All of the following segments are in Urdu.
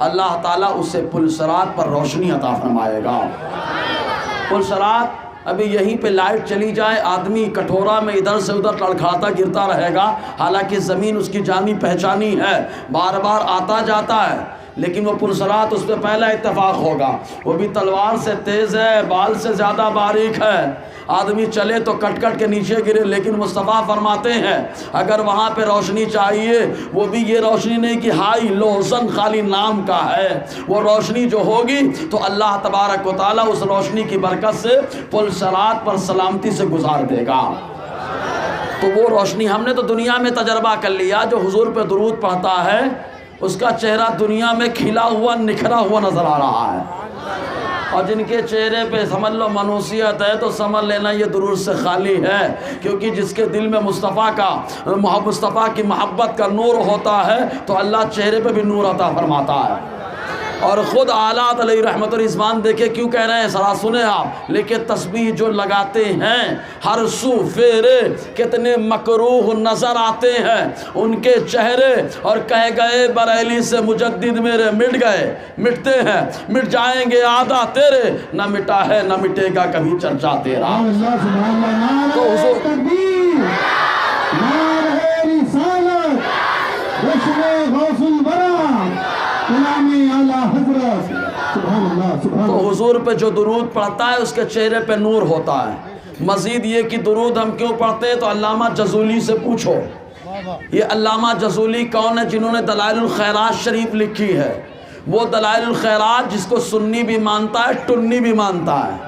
اللہ تعالیٰ اسے پل صراط پر روشنی عطا فرمائے گا۔ پل صراط ابھی یہیں پہ لائٹ چلی جائے آدمی کٹھورا میں ادھر سے ادھر لڑکھڑاتا گرتا رہے گا، حالانکہ زمین اس کی جانی پہچانی ہے، بار بار آتا جاتا ہے، لیکن وہ پل صراط اس پہ پہلا اتفاق ہوگا۔ وہ بھی تلوار سے تیز ہے، بال سے زیادہ باریک ہے، آدمی چلے تو کٹ کٹ کے نیچے گرے، لیکن مصطفیٰ فرماتے ہیں اگر وہاں پہ روشنی چاہیے، وہ بھی یہ روشنی نہیں کہ ہائی لوزن خالی نام کا ہے، وہ روشنی جو ہوگی تو اللہ تبارک و تعالیٰ اس روشنی کی برکت سے پل صراط پر سلامتی سے گزار دے گا۔ تو وہ روشنی ہم نے تو دنیا میں تجربہ کر لیا، جو حضور پہ درود پڑھتا ہے اس کا چہرہ دنیا میں کھلا ہوا نکھرا ہوا نظر آ رہا ہے، اور جن کے چہرے پہ سمجھ لو منوسیت ہے تو سمجھ لینا یہ درود سے خالی ہے، کیونکہ جس کے دل میں مصطفیٰ کی محبت کا نور ہوتا ہے تو اللہ چہرے پہ بھی نور عطا فرماتا ہے۔ اور خود اعلیٰ علیہ رحمت الرضوان دیکھیں کیوں کہہ رہے ہیں، ذرا سنیں آپ، لیکن تسبیح جو لگاتے ہیں ہر سو فیرے کتنے مکروہ نظر آتے ہیں ان کے چہرے، اور کہہ گئے بریلی سے مجدد میرے مٹ گئے، مٹتے ہیں، مٹ جائیں گے آدھا تیرے، نہ مٹا ہے نہ مٹے گا کبھی چرچا تیرا۔ تو حضور تو حضور پہ جو درود پڑھتا ہے اس کے چہرے پہ نور ہوتا ہے۔ مزید یہ کہ درود ہم کیوں پڑھتے ہیں تو علامہ جزولی سے پوچھو۔ یہ علامہ جزولی کون ہے؟ جنہوں نے دلائل الخیرات شریف لکھی ہے۔ وہ دلائل الخیرات جس کو سنی بھی مانتا ہے ٹنی بھی مانتا ہے،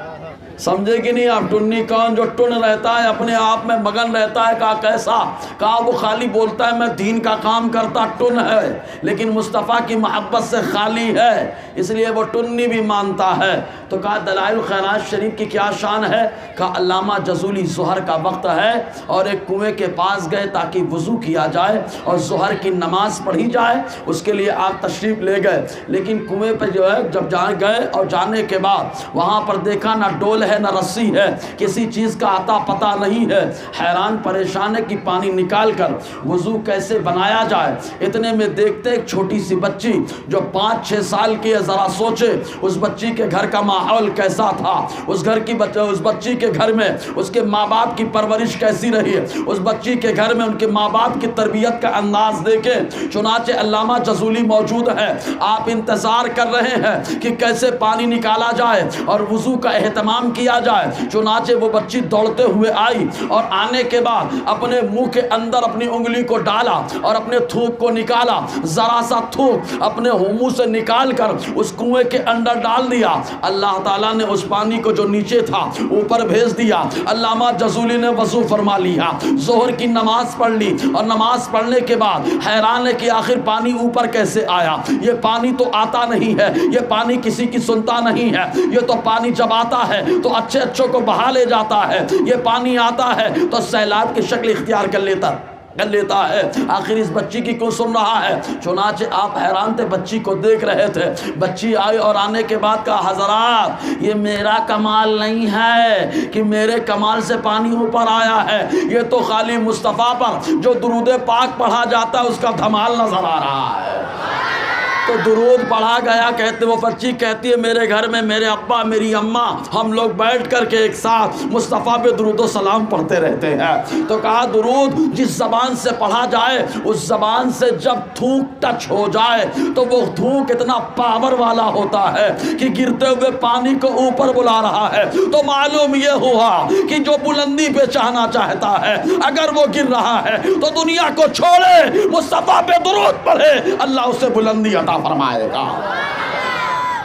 سمجھے کہ نہیں آپ؟ ٹنی کون؟ جو ٹن رہتا ہے اپنے آپ میں مگن رہتا ہے، کہا کیسا؟ کہا وہ خالی بولتا ہے میں دین کا کام کرتا، ٹن ہے، لیکن مصطفیٰ کی محبت سے خالی ہے، اس لیے وہ ٹنی بھی مانتا ہے۔ تو کہا دلائل الخیرات شریف کی کیا شان ہے؟ کہا علامہ جزولی ظہر کا وقت ہے اور ایک کنویں کے پاس گئے تاکہ وضو کیا جائے اور ظہر کی نماز پڑھی جائے، اس کے لیے آپ تشریف لے گئے، لیکن کنویں پہ جو ہے جب گئے اور جانے کے بعد وہاں پر دیکھا نہ ڈول ہے نہ رسی ہے، کسی چیز کا عطا پتہ نہیں ہے، حیران پریشان ہے کہ پانی نکال کر وضو کیسے بنایا جائے۔ اتنے میں دیکھتے ایک چھوٹی سی بچی جو 5-6 سال کی ہے، ذرا سوچے اس بچی کے گھر کا ماحول کیسا تھا، اس بچی کے گھر میں اس کے ماں باپ کی پرورش کیسی رہی ہے، اس بچی کے گھر میں ان کے ماں باپ کی تربیت کا انداز دیکھیں۔ چنانچہ علامہ جزولی موجود ہے، آپ انتظار کر رہے ہیں کہ کیسے پانی نکالا جائے اور وضو کا اہتمام کیا جائے۔ چنانچہ وہ بچی دوڑتے ہوئے آئی اور آنے کے بعد اپنے منہ کے اندر اپنی انگلی کو ڈالا اور اپنے تھوک کو نکالا، ذرا سا تھوک اپنے منہ سے نکال کر اس کنویں کے اندر ڈال دیا۔ اللہ تعالیٰ نے اس پانی کو جو نیچے تھا اوپر بھیج دیا۔ علامہ جزولی نے وضو فرما لیا، ظہر کی نماز پڑھ لی، اور نماز پڑھنے کے بعد حیران ہے کہ آخر پانی اوپر کیسے آیا؟ یہ پانی تو آتا نہیں ہے، یہ پانی کسی کی سنتا نہیں ہے، یہ تو پانی جب آتا ہے تو اچھے اچھوں کو بہا لے جاتا ہے، یہ پانی آتا ہے تو سیلاب کی شکل اختیار کر لیتا ہے، آخر اس بچی کی کیوں سن رہا ہے؟ چنانچہ آپ حیران تھے، بچی کو دیکھ رہے تھے۔ بچی آئی اور آنے کے بعد کہا حضرات یہ میرا کمال نہیں ہے کہ میرے کمال سے پانی اوپر آیا ہے، یہ تو خالی مصطفیٰ پر جو درود پاک پڑھا جاتا ہے اس کا دھمال نظر آ رہا ہے۔ تو درود پڑھا گیا، کہتے وہ بچی کہتی ہے میرے گھر میں میرے ابا میری اماں ہم لوگ بیٹھ کر کے ایک ساتھ مصطفیٰ پہ درود و سلام پڑھتے رہتے ہیں۔ تو کہا درود جس زبان سے پڑھا جائے اس زبان سے جب تھوک ٹچ ہو جائے تو وہ تھوک اتنا پاور والا ہوتا ہے کہ گرتے ہوئے پانی کو اوپر بلا رہا ہے۔ تو معلوم یہ ہوا کہ جو بلندی پہ چاہنا چاہتا ہے اگر وہ گر رہا ہے تو دنیا کو چھوڑے مصطفیٰ پہ درود پڑھے، اللہ اسے بلندی عطا فرمائے گا،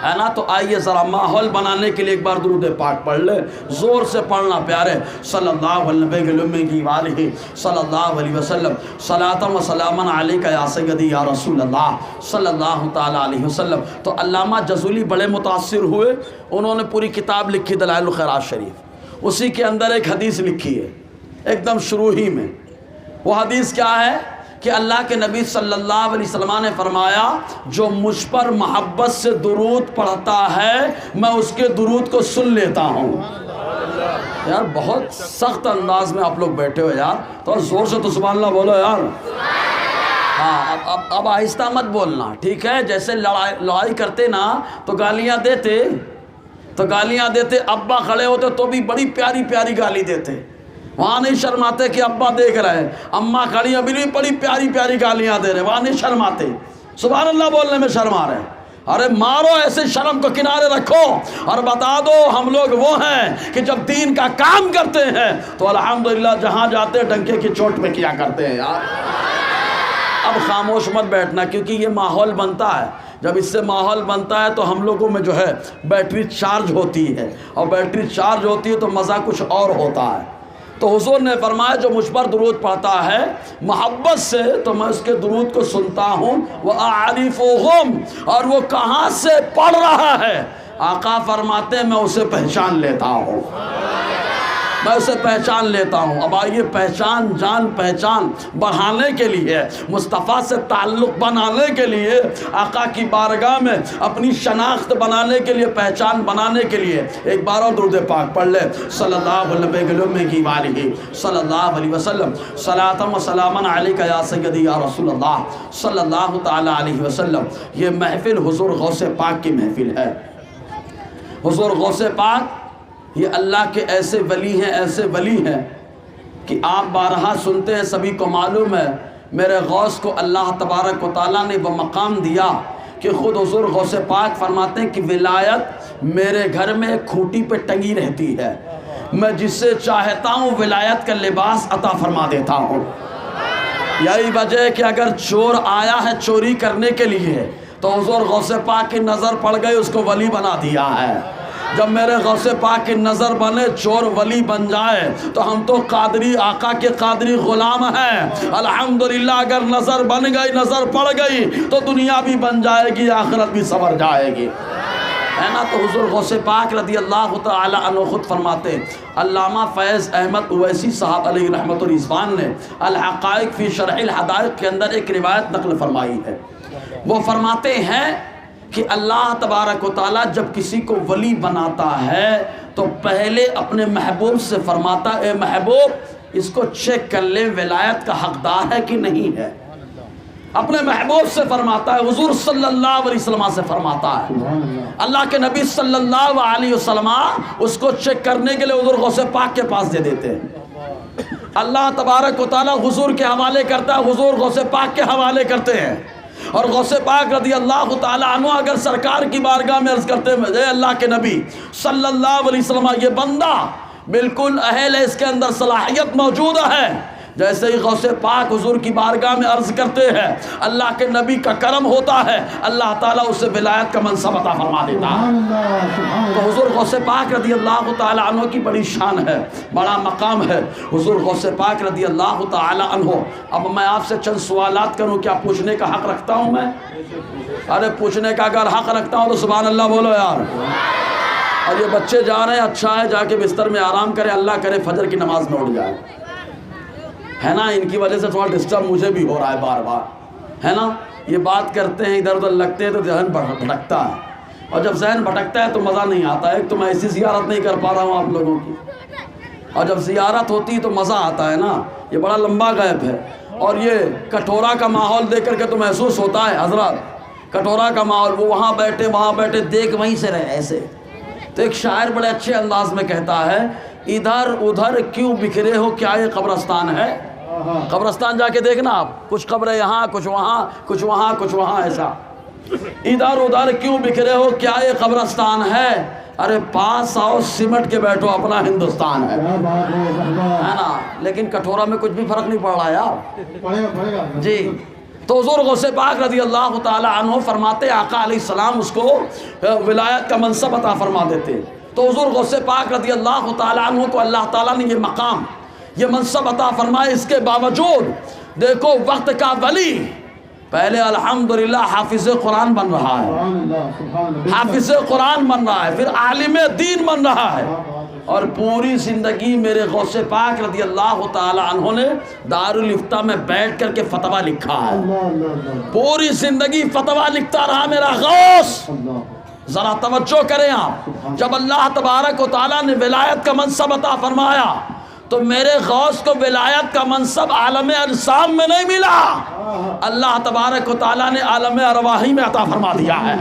ہے نا؟ تو آئیے ذرا ماحول بنانے کے لیے ایک بار درود پاک پڑھ لے، زور سے پڑھنا پیارے، صلی اللہ علیہ صلی اللہ علیہ وسلم، صلاۃ و سلاما علیک یا سیدی یا رسول اللہ صلی اللہ تعالی علیہ وسلم۔ تو علامہ جزولی بڑے متاثر ہوئے، انہوں نے پوری کتاب لکھی دلائل الخیرات شریف، اسی کے اندر ایک حدیث لکھی ہے ایک دم شروع ہی میں۔ وہ حدیث کیا ہے کہ اللہ کے نبی صلی اللہ علیہ وسلم نے فرمایا جو مجھ پر محبت سے درود پڑھتا ہے میں اس کے درود کو سن لیتا ہوں۔ یار بہت سخت انداز میں آپ لوگ بیٹھے ہو یار، تو زور سے تو سبحان اللہ بولو یار۔ ہاں اب آہستہ مت بولنا، ٹھیک ہے؟ جیسے لڑائی کرتے نا تو گالیاں دیتے، ابا کھڑے ہوتے تو بھی بڑی پیاری پیاری گالی دیتے، وہاں نہیں شرماتے کہ ابا دیکھ رہے ہیں، اماں کھڑی ابھی بھی بڑی پیاری پیاری گالیاں دے رہے، وہاں نہیں شرماتے، سبحان اللہ بولنے میں شرما رہے ہیں۔ ارے مارو ایسے شرم کو کنارے رکھو اور بتا دو ہم لوگ وہ ہیں کہ جب دین کا کام کرتے ہیں تو الحمدللہ جہاں جاتے ڈنکے کی چوٹ پہ کیا کرتے ہیں یار۔ اب خاموش مت بیٹھنا، کیونکہ یہ ماحول بنتا ہے، جب اس سے ماحول بنتا ہے تو ہم لوگوں میں جو ہے بیٹری چارج ہوتی ہے، اور بیٹری چارج ہوتی ہے تو مزہ کچھ اور ہوتا ہے۔ تو حضور نے فرمایا جو مجھ پر درود پڑھتا ہے محبت سے تو میں اس کے درود کو سنتا ہوں، وَأَعْرِفُهُمْ، اور وہ کہاں سے پڑھ رہا ہے آقا فرماتے ہیں میں اسے پہچان لیتا ہوں، میں اسے پہچان لیتا ہوں۔ اب آئیے پہچان بڑھانے کے لیے، مصطفیٰ سے تعلق بنانے کے لیے، آقا کی بارگاہ میں اپنی شناخت بنانے کے لیے، پہچان بنانے کے لیے ایک بار اور درود پاک پڑھ لے، صلی اللہ علیہ صلی اللہ علیہ وسلم، صلاۃ و سلاما علیک یا سیدی یا رسول اللہ صلی اللہ تعالی علیہ وسلم۔ یہ محفل حضور غوث پاک کی محفل ہے۔ حضور غوث پاک یہ اللہ کے ایسے ولی ہیں کہ آپ بارہا سنتے ہیں، سبھی کو معلوم ہے، میرے غوث کو اللہ تبارک و تعالیٰ نے وہ مقام دیا کہ خود حضور غوث پاک فرماتے ہیں کہ ولایت میرے گھر میں ایک کھوٹی پہ ٹنگی رہتی ہے، میں جس سے چاہتا ہوں ولایت کا لباس عطا فرما دیتا ہوں۔ یہی وجہ ہے کہ اگر چور آیا ہے چوری کرنے کے لیے تو حضور غوث پاک کی نظر پڑ گئی، اس کو ولی بنا دیا ہے۔ جب میرے غوث پاک کی نظر بنے چور ولی بن جائے تو ہم تو قادری آقا کے قادری غلام ہیں، الحمدللہ۔ اگر نظر بن گئی، نظر پڑ گئی تو دنیا بھی بن جائے گی، آخرت بھی سنور جائے گی، ہے نا؟ تو حضور غوث پاک رضی اللہ تعالی عنہ خود فرماتے، علامہ فیض احمد اویسی صاحب علیہ رحمت الرضوان نے الحقائق فی شرح الحدائق کے اندر ایک روایت نقل فرمائی ہے۔ وہ فرماتے ہیں کہ اللہ تبارک و تعالیٰ جب کسی کو ولی بناتا ہے تو پہلے اپنے محبوب سے فرماتا اے محبوب اس کو چیک کر لے ولایت کا حقدار ہے کہ نہیں ہے، اپنے محبوب سے فرماتا ہے، حضور صلی اللہ علیہ وسلم سے فرماتا ہے، اللہ کے نبی صلی اللہ علیہ وسلم اس کو چیک کرنے کے لیے حضور غوث پاک کے پاس دے دیتے ہیں، اللہ تبارک و تعالیٰ حضور کے حوالے کرتا ہے، حضور غوث پاک کے حوالے کرتے ہیں، اور غوث پاک رضی اللہ تعالی عنہ اگر سرکار کی بارگاہ میں عرض کرتے ہیں اے اللہ کے نبی صلی اللہ علیہ وسلم یہ بندہ بالکل اہل ہے، اس کے اندر صلاحیت موجود ہے، جیسے ہی غوث پاک حضور کی بارگاہ میں عرض کرتے ہیں اللہ کے نبی کا کرم ہوتا ہے، اللہ تعالیٰ اسے ولایت کا منصب عطا فرما دیتا ہے۔ تو حضور غوث پاک رضی اللہ تعالی عنہ کی بڑی شان ہے، بڑا مقام ہے حضور غوث پاک رضی اللہ تعالی عنہ۔ اب میں آپ سے چند سوالات کروں، کیا پوچھنے کا حق رکھتا ہوں میں؟ ارے پوچھنے کا اگر حق رکھتا ہوں تو سبحان اللہ بولو یار۔ اور یہ بچے جا رہے ہیں، اچھا ہے، جا کے بستر میں آرام کرے، اللہ کرے فجر کی نماز میں اٹھ جائے، ہے نا؟ ان کی وجہ سے تھوڑا ڈسٹرب مجھے بھی ہو رہا ہے بار بار، ہے نا؟ یہ بات کرتے ہیں ادھر ادھر لگتے ہیں تو ذہن بھٹکتا ہے، اور جب ذہن بھٹکتا ہے تو مزہ نہیں آتا ہے۔ ایک تو میں ایسی زیارت نہیں کر پا رہا ہوں آپ لوگوں کی، اور جب زیارت ہوتی ہے تو مزہ آتا ہے نا۔ یہ بڑا لمبا گیپ ہے، اور یہ کٹورا کا ماحول دیکھ کر کے تو محسوس ہوتا ہے حضرات، کٹورا کا ماحول، وہ وہاں بیٹھے دیکھ وہیں سے رہے ایسے۔ تو ایک شاعر بڑے اچھے انداز میں کہتا ہے ادھر ادھر کیوں بکھرے ہو، کیا یہ قبرستان ہے؟ قبرستان جا کے دیکھنا آپ، کچھ قبریں یہاں، کچھ وہاں، کچھ وہاں، کچھ وہاں، ایسا ادھر ادھر کیوں بکھرے ہو، کیا یہ قبرستان ہے؟ ارے پاس آؤ سمٹ کے بیٹھو، اپنا ہندوستان ہے نا؟ لیکن کٹھورا میں کچھ بھی فرق نہیں پڑ رہا یار جی۔ تو حضور غوث پاک رضی اللہ تعالی عنہ فرماتے آقا علیہ السلام اس کو ولایت کا منصب عطا فرما دیتے۔ تو حضور غوث پاک رضی اللہ تعالی عنہ کو اللہ تعالیٰ نے یہ مقام، یہ منصب عطا فرمائے، اس کے باوجود دیکھو وقت کا ولی پہلے الحمدللہ حافظ قرآن بن رہا ہے، حافظ قرآن بن رہا ہے، پھر عالم دین بن رہا ہے، اور پوری زندگی میرے غوث پاک رضی اللہ تعالی عنہ نے دارالافتاء میں بیٹھ کر کے فتویٰ لکھا ہے، پوری زندگی فتویٰ لکھتا رہا میرا غوث۔ ذرا توجہ کریں آپ، جب اللہ تبارک و تعالیٰ نے ولایت کا منصب عطا فرمایا تو میرے غوث کو ولایت کا منصب عالم اجسام میں نہیں ملا، اللہ تبارک و تعالیٰ نے عالم ارواحی میں عطا فرما دیا ہے۔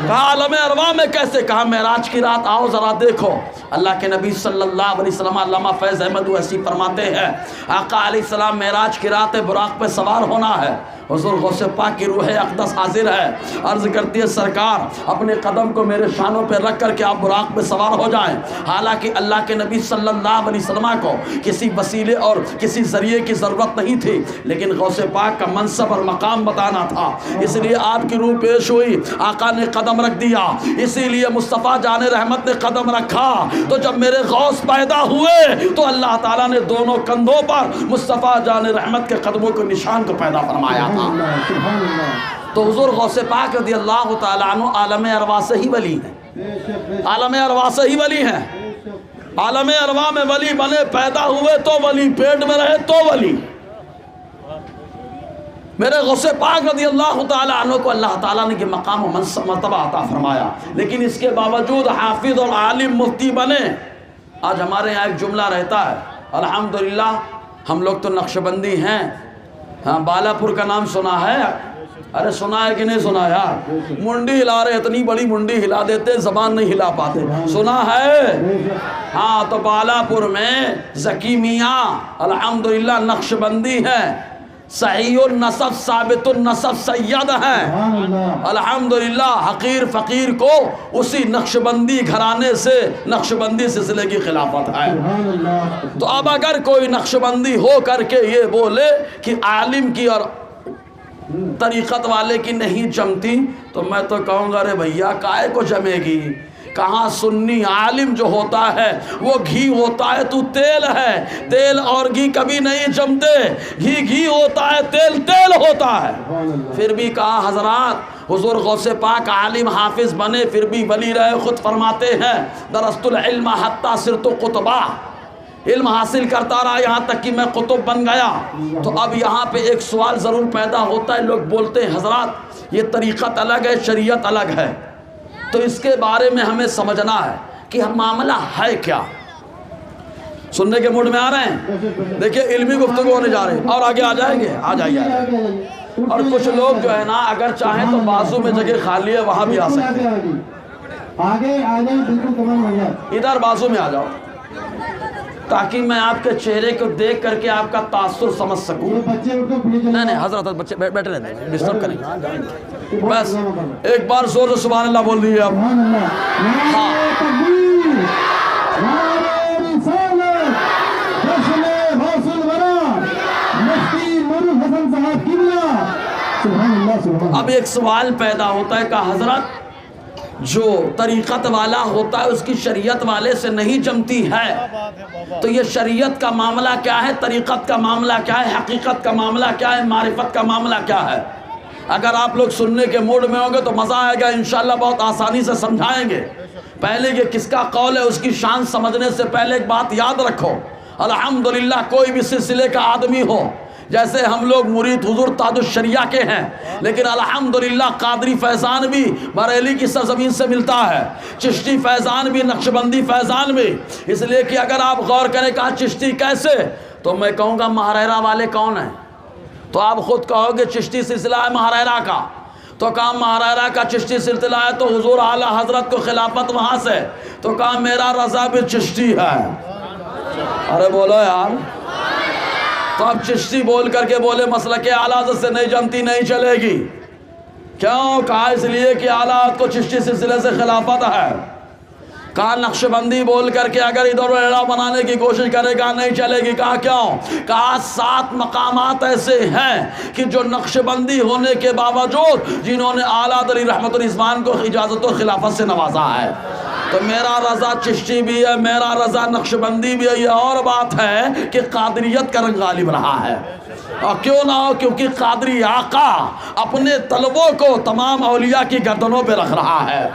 کہا عالم ارواح میں کیسے؟ کہا معراج کی رات آؤ ذرا دیکھو۔ اللہ کے نبی صلی اللہ علیہ وسلم علامہ فیض احمد ویسی فرماتے ہیں آقا علیہ السلام معراج کی رات براق پہ سوار ہونا ہے، حضور غوث پاک کی روح اقدس حاضر ہے، عرض کرتی ہے سرکار اپنے قدم کو میرے شانوں پہ رکھ کر کے آپ براق پہ سوار ہو جائیں۔ حالانکہ اللہ کے نبی صلی اللہ علیہ وسلم کو کسی وسیلے اور کسی ذریعے کی ضرورت نہیں تھی، لیکن غوث پاک کا منصب اور مقام بتانا تھا، اس لیے آپ کی روح پیش ہوئی، آقا نے قدم رکھ دیا، اسی لیے مصطفیٰ جان رحمت نے قدم رکھا۔ تو جب میرے غوث پیدا ہوئے تو اللہ تعالیٰ نے دونوں کندھوں پر مصطفیٰ جان رحمت کے قدموں کے نشان کو پیدا فرمایا تھا۔ تو حضور غوث پاک رضی اللہ تعالیٰ عنہ عالم ارواح سے ہی ولی ہیں، عالم ارواح سے ہی ولی ہیں، عالم ارواح میں ولی بنے، پیدا ہوئے تو ولی، پیٹ میں رہے تو ولی۔ میرے غوث پاک رضی اللہ تعالیٰ عنہ کو اللہ تعالیٰ نے کہ مقام و مرتبہ عطا فرمایا، لیکن اس کے باوجود حافظ اور عالم مفتی بنے۔ آج ہمارے یہاں ایک جملہ رہتا ہے، الحمدللہ ہم لوگ تو نقشبندی ہیں، ہاں بالا پور کا نام سنا ہے؟ ارے سنا ہے کہ نہیں سنا یار؟ منڈی ہلا رہے، اتنی بڑی منڈی ہلا دیتے، زبان نہیں ہلا پاتے، سنا ہے؟ ہاں تو بالا پور میں ذکی میاں الحمدللہ نقشبندی ہے، صحیح النسب ثابت النسب سید ہیں، الحمدللہ حقیر فقیر کو اسی نقشبندی گھرانے سے نقشبندی سلسلے کی خلافت ہے۔ تو اب اگر کوئی نقشبندی ہو کر کے یہ بولے کہ عالم کی اور طریقت والے کی نہیں جمتی، تو میں تو کہوں گا ارے بھیا کائے کو جمے گی؟ کہاں سنی عالم جو ہوتا ہے وہ گھی ہوتا ہے، تو تیل ہے، تیل اور گھی کبھی نہیں جمتے، گھی گھی ہوتا ہے، تیل تیل ہوتا ہے۔ پھر بھی کہا حضرات حضور غوث پاک عالم حافظ بنے پھر بھی ولی رہے، خود فرماتے ہیں درست العلم حتی صرت قطبا، علم حاصل کرتا رہا یہاں تک کہ میں قطب بن گیا۔ تو اب یہاں پہ ایک سوال ضرور پیدا ہوتا ہے، لوگ بولتے ہیں حضرات یہ طریقت الگ ہے، شریعت الگ ہے، تو اس کے بارے میں ہمیں سمجھنا ہے کہ معاملہ ہے کیا۔ سننے کے موڈ میں آ رہے ہیں؟ دیکھیں علمی گفتگو ہونے جا رہے ہیں، اور آگے آ جائیں گے، آ جائیے۔ اور کچھ لوگ جو ہے نا اگر چاہیں تو بازو میں جگہ خالی ہے وہاں بھی آ سکتے ہیں، ادھر بازو میں آ جاؤ تاکہ میں آپ کے چہرے کو دیکھ کر کے آپ کا تاثر سمجھ سکوں۔ نہیں حضرت بچے بیٹھے رہتے ہیں، ڈسٹرب کریں گے، بس ایک بار زور سے سبحان اللہ بول دیجیے اب۔ ہاں اب ایک سوال پیدا ہوتا ہے کہ حضرت جو طریقت والا ہوتا ہے اس کی شریعت والے سے نہیں جمتی ہے، تو یہ شریعت کا معاملہ کیا ہے، طریقت کا معاملہ کیا ہے، حقیقت کا معاملہ کیا ہے، معرفت کا معاملہ کیا ہے؟ اگر آپ لوگ سننے کے موڈ میں ہوں گے تو مزہ آئے گا، انشاءاللہ بہت آسانی سے سمجھائیں گے۔ پہلے یہ کس کا قول ہے اس کی شان سمجھنے سے پہلے ایک بات یاد رکھو، الحمدللہ کوئی بھی سلسلے کا آدمی ہو، جیسے ہم لوگ مرید حضور تاج الشریعہ کے ہیں، لیکن الحمدللہ قادری فیضان بھی بریلی کی سرزمین سے ملتا ہے، چشتی فیضان بھی، نقشبندی فیضان بھی، اس لیے کہ اگر آپ غور کریں کہا چشتی کیسے، تو میں کہوں گا مہریرہ والے کون ہیں؟ تو آپ خود کہو گے چشتی سلسلہ ہے مہریرہ کا، تو کہا مہریرہ کا چشتی سلسلہ ہے تو حضور اعلیٰ حضرت کو خلافت وہاں سے، تو کہا میرا رضا بھی چشتی ہے۔ ارے بولو یار، تو اب چشتی بول کر کے بولے مسلک اعلیٰ حضرت سے نہیں جمتی، نہیں چلے گی، کیوں؟ کہا اس لیے کہ اعلیٰ حضرت کو چشتی سلسلے سے خلافت ہے۔ کہا نقشبندی بول کر کے اگر ادھر ایڑا بنانے کی کوشش کرے گا نہیں چلے گی، کہا کیوں؟ کہا 7 مقامات ایسے ہیں کہ جو نقشبندی ہونے کے باوجود جنہوں نے اعلیٰ علی رحمت الرضوان کو اجازت و خلافت سے نوازا ہے، تو میرا رضا چشتی بھی ہے، میرا رضا نقشبندی بھی ہے۔ یہ اور بات ہے کہ قادریت کا رنگ غالب رہا ہے، اور کیوں نہ ہو، کیونکہ قادری آقا اپنے طلبوں کو تمام اولیاء کی گردنوں پہ رکھ رہا ہے۔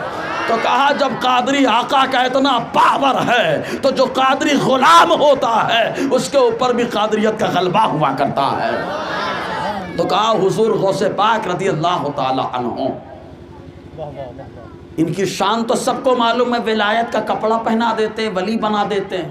تو کہا جب قادری آقا کا اتنا پاور ہے تو جو قادری غلام ہوتا ہے اس کے اوپر بھی قادریت کا غلبہ ہوا کرتا ہے۔ تو کہا حضور غوث پاک رضی اللہ تعالی عنہ، ان کی شان تو سب کو معلوم ہے، ولایت کا کپڑا پہنا دیتے ہیں، ولی بنا دیتے ہیں،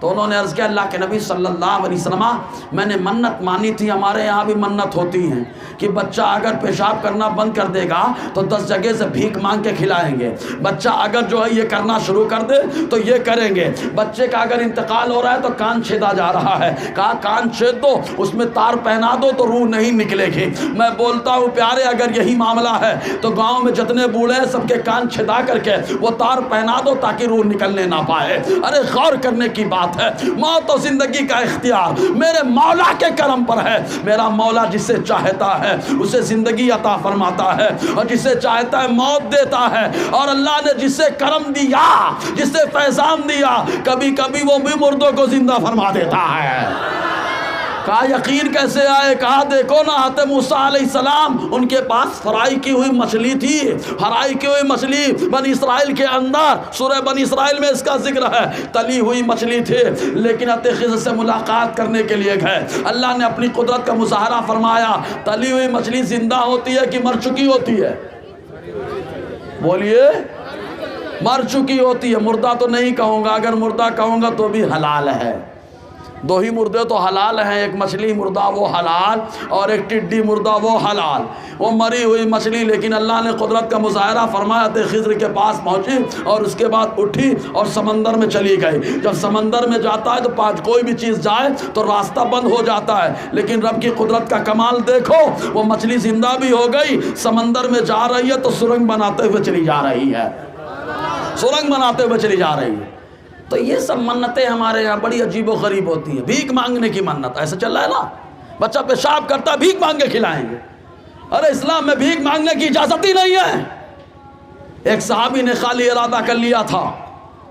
تو انہوں نے عرض کیا اللہ کے نبی صلی اللہ علیہ وسلم میں نے منت مانی تھی، ہمارے یہاں بھی منت ہوتی ہیں کہ بچہ اگر پیشاب کرنا بند کر دے گا تو 10 جگہ سے بھیک مانگ کے کھلائیں گے، بچہ اگر جو ہے یہ کرنا شروع کر دے تو یہ کریں گے، بچے کا اگر انتقال ہو رہا ہے تو کان چھیدا جا رہا ہے، کہا کان چھید دو، اس میں تار پہنا دو تو روح نہیں نکلے گی۔ میں بولتا ہوں پیارے اگر یہی معاملہ ہے تو گاؤں میں جتنے بوڑھے ہیں سب کے کان چھدا کر کے وہ تار پہنا دو تاکہ روح نکلنے نہ پائے۔ ارے غور کرنے کی بات ہے، موت و زندگی کا اختیار میرے مولا کے کرم پر ہے۔ میرا مولا جسے چاہتا ہے اسے زندگی عطا فرماتا ہے اور جسے چاہتا ہے موت دیتا ہے، اور اللہ نے جسے کرم دیا، جسے فیضان دیا، کبھی کبھی وہ بھی مردوں کو زندہ فرما دیتا ہے۔ کہا یقین کیسے آئے؟ کہا دیکھو نا حضرت موسیٰ علیہ السلام ان کے پاس فرائی کی ہوئی مچھلی تھی، فرائی کی ہوئی مچھلی بنی اسرائیل کے اندر سورہ بنی اسرائیل میں اس کا ذکر ہے، تلی ہوئی مچھلی تھی، لیکن حضرت خضر سے ملاقات کرنے کے لیے گئے، اللہ نے اپنی قدرت کا مظاہرہ فرمایا۔ تلی ہوئی مچھلی زندہ ہوتی ہے کہ مر چکی ہوتی ہے؟ بولیے، مر چکی ہوتی ہے۔ مردہ تو نہیں کہوں گا، اگر مردہ کہوں گا تو بھی حلال ہے۔ دو ہی مردے تو حلال ہیں، ایک مچھلی مردہ وہ حلال اور ایک ٹڈی مردہ وہ حلال، وہ مری ہوئی مچھلی۔ لیکن اللہ نے قدرت کا مظاہرہ فرمایا تو خضر کے پاس پہنچی اور اس کے بعد اٹھی اور سمندر میں چلی گئی۔ جب سمندر میں جاتا ہے تو کوئی بھی چیز جائے تو راستہ بند ہو جاتا ہے، لیکن رب کی قدرت کا کمال دیکھو، وہ مچھلی زندہ بھی ہو گئی، سمندر میں جا رہی ہے تو سرنگ بناتے ہوئے چلی جا رہی ہے، سرنگ بناتے ہوئے چلی جا رہی ہے۔ تو یہ سب منتیں ہمارے یہاں بڑی عجیب و غریب ہوتی ہیں۔ بھیک مانگنے کی منت ایسا چل رہا ہے نا، بچہ پیشاب کرتا ہے بھیک مانگ کے کھلائیں گے۔ ارے اسلام میں بھیک مانگنے کی اجازت ہی نہیں ہے۔ ایک صحابی نے خالی ارادہ کر لیا تھا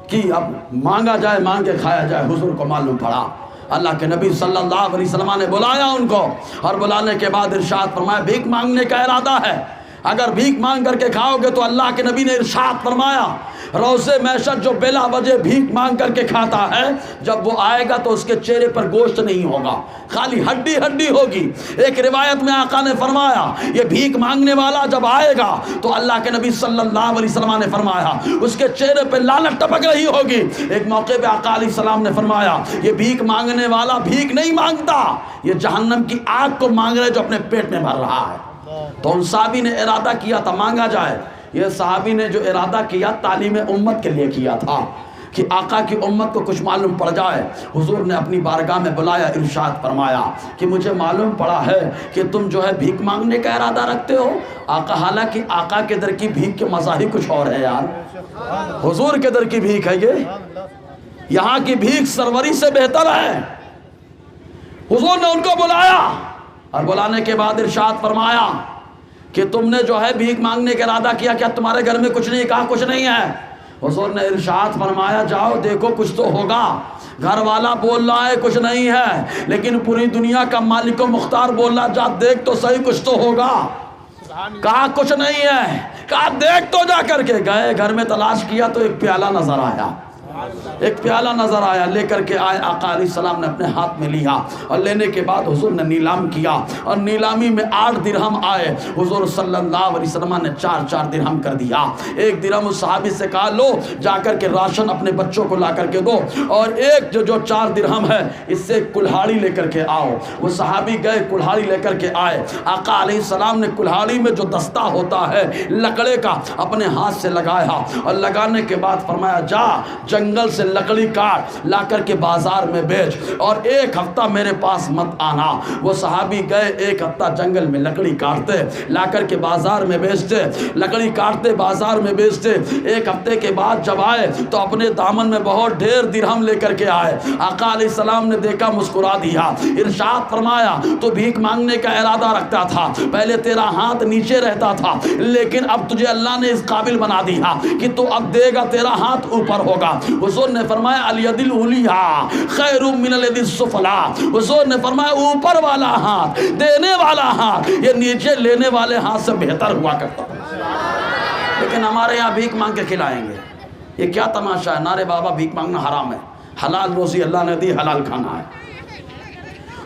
کہ اب مانگا جائے، مانگ کے کھایا جائے، حضور کو معلوم پڑا، اللہ کے نبی صلی اللہ علیہ وسلم نے بلایا ان کو، اور بلانے کے بعد ارشاد فرمایا بھیک مانگنے کا ارادہ ہے، اگر بھیک مانگ کر کے کھاؤ گے تو اللہ کے نبی نے ارشاد فرمایا روزے معیشت جو بلا وجہ بھیک مانگ کر کے کھاتا ہے جب وہ آئے گا تو اس کے چہرے پر گوشت نہیں ہوگا، خالی ہڈی ہڈی ہوگی۔ ایک روایت میں آقا نے فرمایا یہ بھیک مانگنے والا جب آئے گا تو اللہ کے نبی صلی اللہ علیہ وسلم نے فرمایا اس کے چہرے پہ لعنت ٹپک رہی ہوگی۔ ایک موقع پہ آقا علیہ السلام نے فرمایا یہ بھیک مانگنے والا بھیک نہیں مانگتا، یہ جہنم کی آگ کو مانگ رہے جو اپنے پیٹ میں بھر رہا ہے۔ تو ان صحابی نے ارادہ کیا تھا مانگا جائے۔ یہ صحابی نے جو ارادہ کیا تعلیم امت کے لیے کیا تھا کہ آقا کی امت کو کچھ معلوم پڑ جائے۔ حضور نے اپنی بارگاہ میں بلایا، ارشاد فرمایا کہ مجھے معلوم پڑا ہے کہ تم جو ہے بھیک مانگنے کا ارادہ رکھتے ہو۔ آقا حالانکہ آقا کے در کی بھیک کے مزہ ہی کچھ اور ہے یار، حضور کے در کی بھیک ہے یہ، یہاں کی بھیک سروری سے بہتر ہے۔ حضور نے ان کو بلایا اور بلانے کے بعد ارشاد فرمایا کہ تم نے جو ہے بھیک مانگنے کا ارادہ کیا، کیا تمہارے گھر میں کچھ نہیں؟ کہا کچھ نہیں ہے۔ حضور نے ارشاد فرمایا جاؤ دیکھو کچھ تو ہوگا۔ گھر والا بول رہا ہے کچھ نہیں ہے، لیکن پوری دنیا کا مالک و مختار بول رہا جا دیکھ تو صحیح کچھ تو ہوگا۔ کہا کچھ نہیں ہے، کہا دیکھ تو جا کر کے گئے، گھر میں تلاش کیا تو ایک پیالہ نظر آیا، ایک پیالہ نظر آیا، لے کر کے آئے، آقا علیہ السلام نے اپنے ہاتھ میں لیا اور لینے کے بعد حضور نے نیلام کیا اور نیلامی میں 8 درہم آئے۔ حضور صلی اللہ علیہ وسلم نے 4 درہم کر دیا۔ ایک درہم اس صحابی سے کہا لو جا کر کے راشن اپنے بچوں کو لا کر کے دو، اور ایک جو 4 درہم ہے اس سے کلہاڑی لے کر کے آؤ۔ وہ صحابی گئے کلہاڑی لے کر کے آئے، آقا علیہ السلام نے کلہاڑی میں جو دستہ ہوتا ہے لکڑے کا اپنے ہاتھ سے لگایا اور لگانے کے بعد فرمایا جا جنگل سے لکڑی کاٹ لا کر کے بازار میں بیچ اور 1 ہفتہ میرے پاس مت آنا۔ وہ صحابی گئے 1 ہفتہ جنگل میں لکڑی کاٹتے لا کر کے بازار میں بیچتے، لکڑی کاٹتے بازار میں بیچتے۔ 1 ہفتے کے بعد جب آئے تو اپنے دامن میں بہت ڈھیر درہم لے کر کے آئے۔ آقا علیہ السلام نے دیکھا مسکرا دیا، ارشاد فرمایا تو بھیک مانگنے کا ارادہ رکھتا تھا، پہلے تیرا ہاتھ نیچے رہتا تھا لیکن اب تجھے اللہ نے اس قابل بنا دیا کہ تو اب دے گا تیرا ہاتھ اوپر ہوگا۔ حضور نے فرمایا الید العلیٰ خیر من الید السفلیٰ، حضور نے فرمایا اوپر والا ہاتھ، دینے والا ہاتھ یہ نیچے لینے والے ہاتھ سے بہتر ہوا کرتا ہے۔ لیکن ہمارے یہاں بھیک مانگ کے کھلائیں گے، یہ کیا تماشا ہے؟ نارے بابا بھیک مانگنا حرام ہے، حلال روزی اللہ نے دی، حلال کھانا ہے۔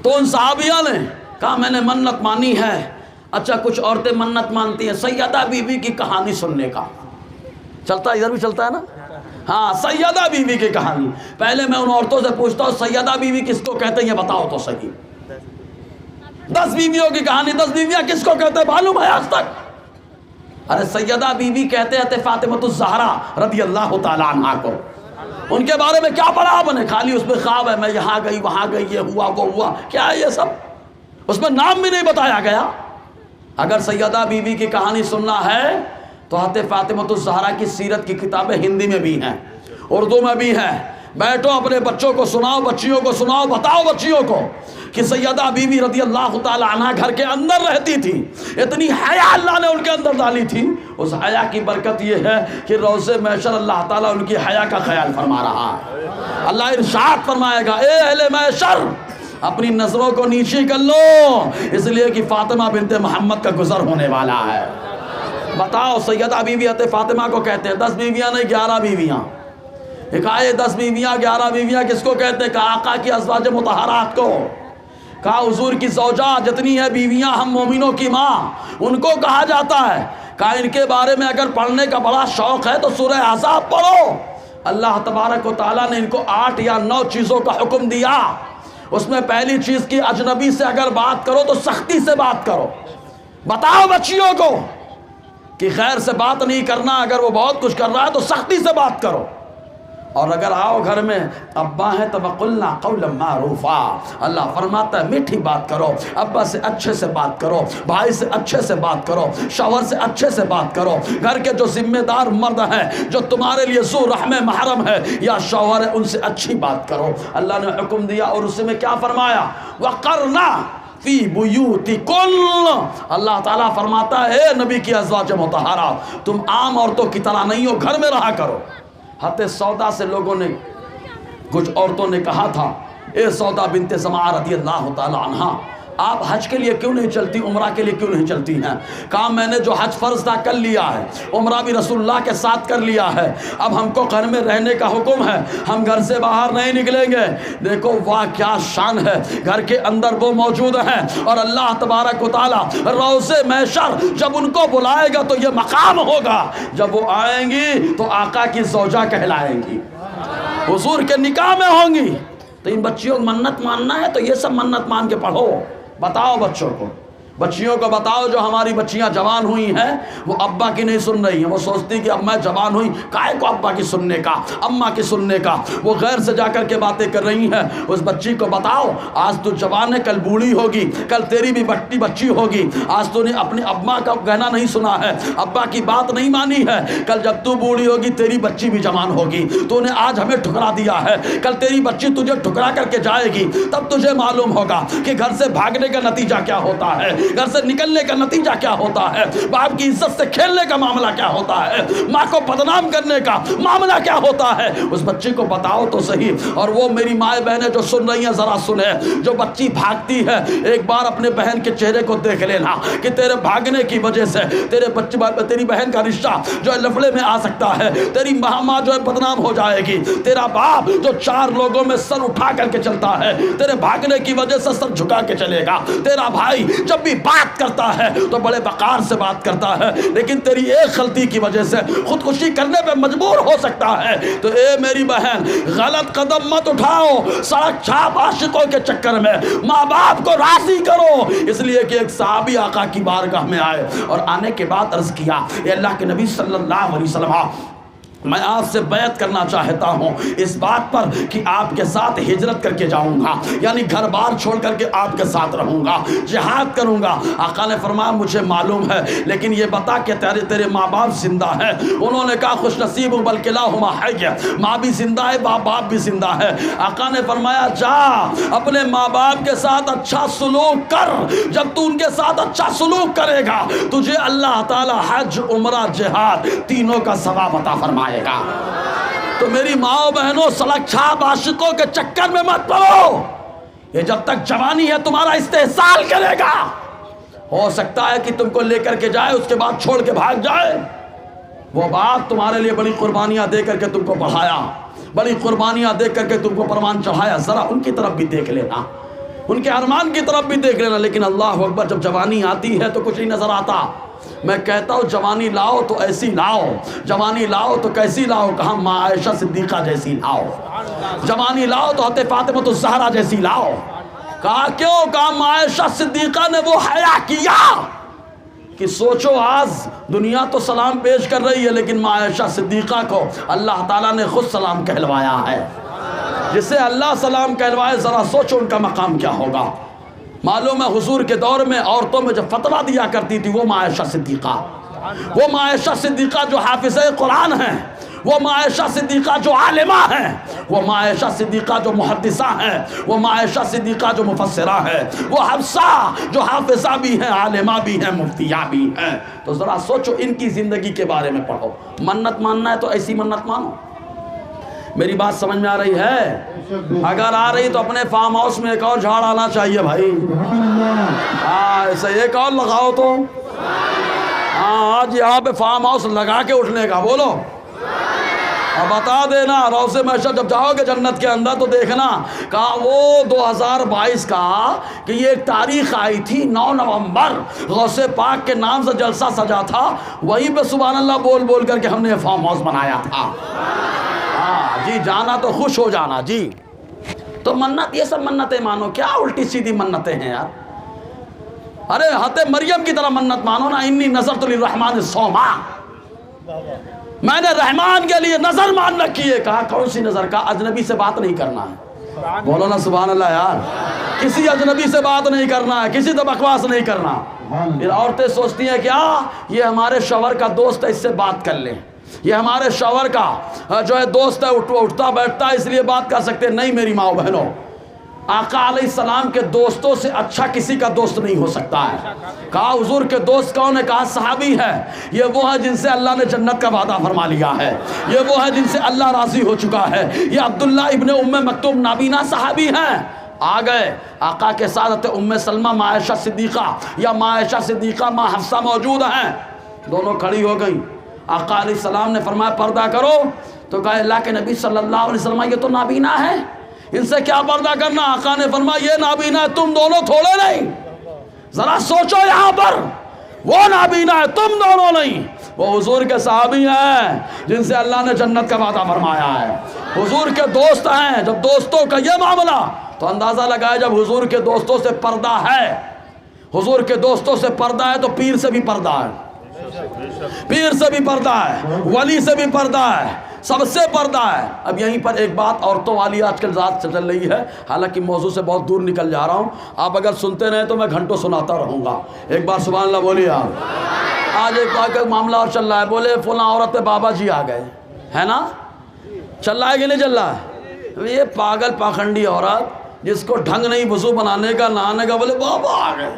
تو ان صحابیہ نے کہا میں نے منت مانی ہے۔ اچھا کچھ عورتیں منت مانتی ہیں سیدہ بی بی کی کہانی سننے کا، چلتا ہے ادھر بھی چلتا ہے نا، ہاں سیدہ بیوی کی کہانی. پہلے میں ان عورتوں سے پوچھتا ہوں سیدہ بیوی کس کو کہتے ہیں یہ بتاؤ تو صحیح. 10 بیویوں کی کہانی, 10 بیویاں کس کو کہتے ہیں معلوم ہے آج تک؟ ارے سیدہ بیوی کہتے ہیں فاطمۃ الزہرا رضی اللہ تعالیٰ عنہا کو. ان کے بارے میں کیا پڑھا آپ نے؟ خالی اس میں خواب ہے, میں یہاں گئی وہاں گئی, یہ ہوا وہ ہوا, کیا ہے یہ سب؟ اس میں نام بھی نہیں بتایا گیا. اگر سیدہ بیوی کی کہانی سننا ہے تو حضرت فاطمۃ الزہرا کی سیرت کی کتابیں ہندی میں بھی ہیں, اردو میں بھی ہیں. بیٹھو اپنے بچوں کو سناؤ, بچیوں کو سناؤ, بتاؤ بچیوں کو کہ سیدہ بیوی رضی اللہ تعالی عنہ گھر کے اندر رہتی تھی. اتنی حیا اللہ نے ان کے اندر ڈالی تھی. اس حیا کی برکت یہ ہے کہ روز محشر اللہ تعالیٰ ان کی حیا کا خیال فرما رہا ہے. اللہ ارشاد فرمائے گا اے اہل محشر اپنی نظروں کو نیچے کر لو, اس لیے کہ فاطمہ بنت محمد کا گزر ہونے والا ہے. بتاؤ سیدہ بیوی حضرت فاطمہ کو کہتے ہیں. 10 بیویاں نہیں 11 بیویاں. ایک آئے 10 بیویاں 11 بیویاں کس کو کہتے ہیں؟ کہا آقا کی ازواج مطہرات کو. کہا حضور کی زوجہ جتنی ہے بیویاں ہم مومنوں کی ماں ان کو کہا جاتا ہے. کہا ان کے بارے میں اگر پڑھنے کا بڑا شوق ہے تو سورہ احزاب پڑھو. اللہ تبارک و تعالیٰ نے ان کو 8 یا 9 چیزوں کا حکم دیا. اس میں پہلی چیز کی اجنبی سے اگر بات کرو تو سختی سے بات کرو. بتاؤ بچیوں کو کہ خیر سے بات نہیں کرنا, اگر وہ بہت کچھ کر رہا ہے تو سختی سے بات کرو. اور اگر آؤ گھر میں ابا ہے تو وَقُلْنَا قَوْلًا مَعْرُوفًا, اللہ فرماتا ہے میٹھی بات کرو. ابا سے اچھے سے بات کرو, بھائی سے اچھے سے بات کرو, شوہر سے اچھے سے بات کرو. گھر کے جو ذمہ دار مرد ہیں جو تمہارے لیے ذو رحم محرم ہے یا شوہر ہے ان سے اچھی بات کرو. اللہ نے حکم دیا اور اس میں کیا فرمایا؟ وَقَرْنَا فی بیوتکن. اللہ تعالیٰ فرماتا ہے اے نبی کی ازواج مطہرات تم عام عورتوں کی طرح نہیں ہو, گھر میں رہا کرو. حضرت سودا سے لوگوں نے, کچھ عورتوں نے کہا تھا اے سودا بنت زمعہ رضی اللہ تعالی عنہا آپ حج کے لیے کیوں نہیں چلتی, عمرہ کے لیے کیوں نہیں چلتی ہیں؟ کہا میں نے جو حج فرض تھا کر لیا ہے, عمرہ بھی رسول اللہ کے ساتھ کر لیا ہے, اب ہم کو گھر میں رہنے کا حکم ہے, ہم گھر سے باہر نہیں نکلیں گے. دیکھو واہ کیا شان ہے, گھر کے اندر وہ موجود ہیں اور اللہ تبارک و تعالیٰ روز محشر جب ان کو بلائے گا تو یہ مقام ہوگا, جب وہ آئیں گی تو آقا کی زوجہ کہلائیں گی, حضور کے نکاح میں ہوں گی. تو ان بچیوں کو منت ماننا ہے تو یہ سب منت مان کے پڑھو. بتاؤ بچوں کو, بچیوں کو بتاؤ جو ہماری بچیاں جوان ہوئی ہیں وہ ابا کی نہیں سن رہی ہیں. وہ سوچتی کہ اب میں جوان ہوئی کائے کو ابا کی سننے کا, اماں کی سننے کا, وہ غیر سے جا کر کے باتیں کر رہی ہیں. اس بچی کو بتاؤ آج تو جوان ہے کل بوڑھی ہوگی, کل تیری بھی بچی ہوگی. آج تو نے اپنی اماں کا کہنا نہیں سنا ہے, ابا کی بات نہیں مانی ہے, کل جب تو بوڑھی ہوگی تیری بچی بھی جوان ہوگی. تو نے آج ہمیں ٹھکرا دیا ہے, کل تیری بچی تجھے ٹھکرا کر کے جائے گی, تب تجھے معلوم ہوگا کہ گھر سے بھاگنے کا نتیجہ کیا ہوتا ہے, گھر سے نکلنے کا نتیجہ کیا ہوتا ہے, باپ کی عزت سے کھیلنے کا معاملہ کیا ہوتا ہے, ماں کو بدنام کرنے کا معاملہ کیا ہوتا ہے. اس بچے کو بتاؤ تو صحیح. اور وہ میری مائیں بہنیں جو سن رہی ہیں ذرا سنیں, جو بچی بھاگتی ہے ایک بار اپنے بہن کے چہرے کو دیکھ لینا کہ تیرے بھاگنے کی وجہ سے تیری بہن کا رشتہ جو ہے لفڑے میں آ سکتا ہے, تیری ماں جو ہے بدنام ہو جائے گی, تیرا باپ جو 4 لوگوں میں سر اٹھا کر کے چلتا ہے تیرے بھاگنے کی وجہ سے سر جھکا کے چلے گا, تیرا بھائی جب بھی بات کرتا ہے تو بڑے وقار سے بات کرتا ہے لیکن تیری ایک غلطی کی وجہ سے خودکشی کرنے پہ مجبور ہو سکتا ہے. تو اے میری بہن غلط قدم مت اٹھاؤ سڑک چھاپ عاشقوں کے چکر میں, ماں باپ کو راضی کرو. اس لیے کہ ایک صحابی آقا کی بارگاہ میں آئے اور آنے کے بعد عرض کیا اے اللہ کے نبی صلی اللہ علیہ وسلم میں آپ سے بیعت کرنا چاہتا ہوں اس بات پر کہ آپ کے ساتھ ہجرت کر کے جاؤں گا, یعنی گھر بار چھوڑ کر کے آپ کے ساتھ رہوں گا, جہاد کروں گا. آقا نے فرمایا مجھے معلوم ہے لیکن یہ بتا کہ تیرے ماں باپ زندہ ہیں. انہوں نے کہا خوش نصیب ہوں بلکہ لاہما حی, ماں بھی زندہ ہے باپ بھی زندہ ہے. آقا نے فرمایا جا اپنے ماں باپ کے ساتھ اچھا سلوک کر, جب تو ان کے ساتھ اچھا سلوک کرے گا تجھے اللہ تعالی حج عمرہ جہاد تینوں کا ثواب عطا فرمائے گا. تو میری ماں بہنوں سڑک چھاپ عاشقوں کے چکر میں مت پڑو, یہ جب تک جوانی ہے تمہارا استحصال کرے گا. ہو سکتا ہے کہ تم کو لے کر کے جائے اس کے بعد چھوڑ کے بھاگ جائے. وہ بات تمہارے لیے بڑی قربانیاں دے کر کے تم کو پڑھایا, بڑی قربانیاں دے کر کے تم کو پروان چڑھایا, ذرا ان کی طرف بھی دیکھ لینا, ان کے ارمان کی طرف بھی دیکھ لینا. لیکن اللہ اکبر جب جوانی آتی ہے تو کچھ نہیں نظر آتا. میں کہتا ہوں جوانی لاؤ تو ایسی لاؤ، جوانی لاؤ تو کیسی لاؤ؟ کہا ماں عائشہ صدیقہ جیسی لاؤ۔ جوانی لاؤ تو حضرت فاطمہ الزہرا جیسی لاؤ۔ کہا کیوں؟ کہا ماں عائشہ صدیقہ نے وہ حیا کیا کہ سوچو آج دنیا تو سلام پیش کر رہی ہے، لیکن ماں عائشہ صدیقہ کو اللہ تعالیٰ نے خود سلام کہلوایا ہے۔ جسے اللہ سلام کہلوائے ذرا سوچو ان کا مقام کیا ہوگا۔ معلوم ہے حضور کے دور میں عورتوں میں جب فتویٰ دیا کرتی تھی وہ ماں عائشہ صدیقہ، وہ ماں عائشہ صدیقہ جو حافظہ قرآن ہیں، وہ ماں عائشہ صدیقہ جو عالمہ ہیں، وہ ماں عائشہ صدیقہ جو محدثہ ہیں، وہ ماں عائشہ صدیقہ جو مفسرہ ہیں، وہ حفصہ جو حافظہ بھی ہیں، عالمہ بھی ہیں، مفتیہ بھی ہیں۔ تو ذرا سوچو ان کی زندگی کے بارے میں پڑھو۔ منت ماننا ہے تو ایسی منت مانو۔ میری بات سمجھ میں آ رہی ہے؟ اگر آ رہی تو اپنے فارم ہاؤس میں ایک اور جھاڑ آنا چاہیے بھائی۔ ایسے ایک اور لگاؤ تو آج یہاں پہ فارم ہاؤس لگا کے اٹھنے کا بولو۔ اور بتا دینا روضہ محشر جب جاؤ گے جنت کے اندر تو دیکھنا، کہا وہ 2022 کا کہ یہ ایک تاریخ آئی تھی 9 نومبر، غوث پاک کے نام سے جلسہ سجا تھا، وہیں پہ سبحان اللہ بول بول کر کے ہم نے فارم ہاؤس بنایا تھا۔ جی جانا تو خوش ہو جانا جی۔ تو منت یہ سب منتیں مانو، کیا الٹی سیدھی منتیں ہیں یار۔ ارے حضرت مریم کی طرح منت مانو نا، انی نذرت للرحمن صوما، میں نے رحمان کے لیے نظر مان رکھی ہے۔ کہا کون سی نظر؟ کا اجنبی سے بات نہیں کرنا ہے۔ بولو نا سبحان اللہ یار، کسی اجنبی سے بات نہیں کرنا ہے، کسی سے بکواس نہیں کرنا۔ پھر عورتیں سوچتی ہیں کیا یہ ہمارے شوہر کا دوست ہے، اس سے بات کر لیں، یہ ہمارے شوہر کا جو ہے دوست ہے، اٹھتا بیٹھتا ہے اس لیے بات کر سکتے ہیں۔ نہیں میری ماں بہنوں، آقا علیہ السلام کے دوستوں سے اچھا کسی کا دوست نہیں ہو سکتا ہے۔ کہا حضور کے دوست کون ہے؟ کہا صحابی ہے، یہ وہ ہے جن سے اللہ نے جنت کا وعدہ فرما لیا ہے، یہ وہ ہے جن سے اللہ راضی ہو چکا ہے۔ یہ عبداللہ ابن ام مکتوم نابینا صحابی ہیں۔ آ گئے آقا کے ساتھ ام سلمہ ماں عائشہ صدیقہ یا ماں عائشہ صدیقہ ماں حفصہ موجود ہیں، دونوں کھڑی ہو گئی۔ آقا علیہ السلام نے فرمایا پردہ کرو، تو کہا اللہ کے نبی صلی اللہ علیہ وسلم یہ تو نابینا ہے، ان سے کیا پردہ کرنا؟ آقا نے فرمایا یہ نابینا ہے، تم دونوں تھوڑے نہیں، ذرا سوچو یہاں پر، وہ نابینا ہے تم دونوں نہیں۔ وہ حضور کے صحابی ہیں جن سے اللہ نے جنت کا وعدہ فرمایا ہے، حضور کے دوست ہیں۔ جب دوستوں کا یہ معاملہ، تو اندازہ لگائے جب حضور کے دوستوں سے پردہ ہے، حضور کے دوستوں سے پردہ ہے تو پیر سے بھی پردہ ہے، پیر سے بھی پردہ ہے، ولی سے بھی پردہ ہے، سب سے پردہ ہے۔ اب یہیں پر ایک بات عورتوں والی آج کل ذات چل رہی ہے، حالانکہ موضوع سے بہت دور نکل جا رہا ہوں، آپ اگر سنتے رہیں تو میں گھنٹوں سناتا رہوں گا۔ ایک بار سبحان اللہ بولیے آپ۔ آج ایک معاملہ اور چل رہا ہے، بولے فلاں عورت بابا جی آ گئے، ہے نا؟ چل رہا ہے کہ نہیں چل رہا ہے؟ یہ پاگل پاکھنڈی عورت جس کو ڈھنگ نہیں وضو بنانے کا نہانے کا، بولے بابا آ گئے۔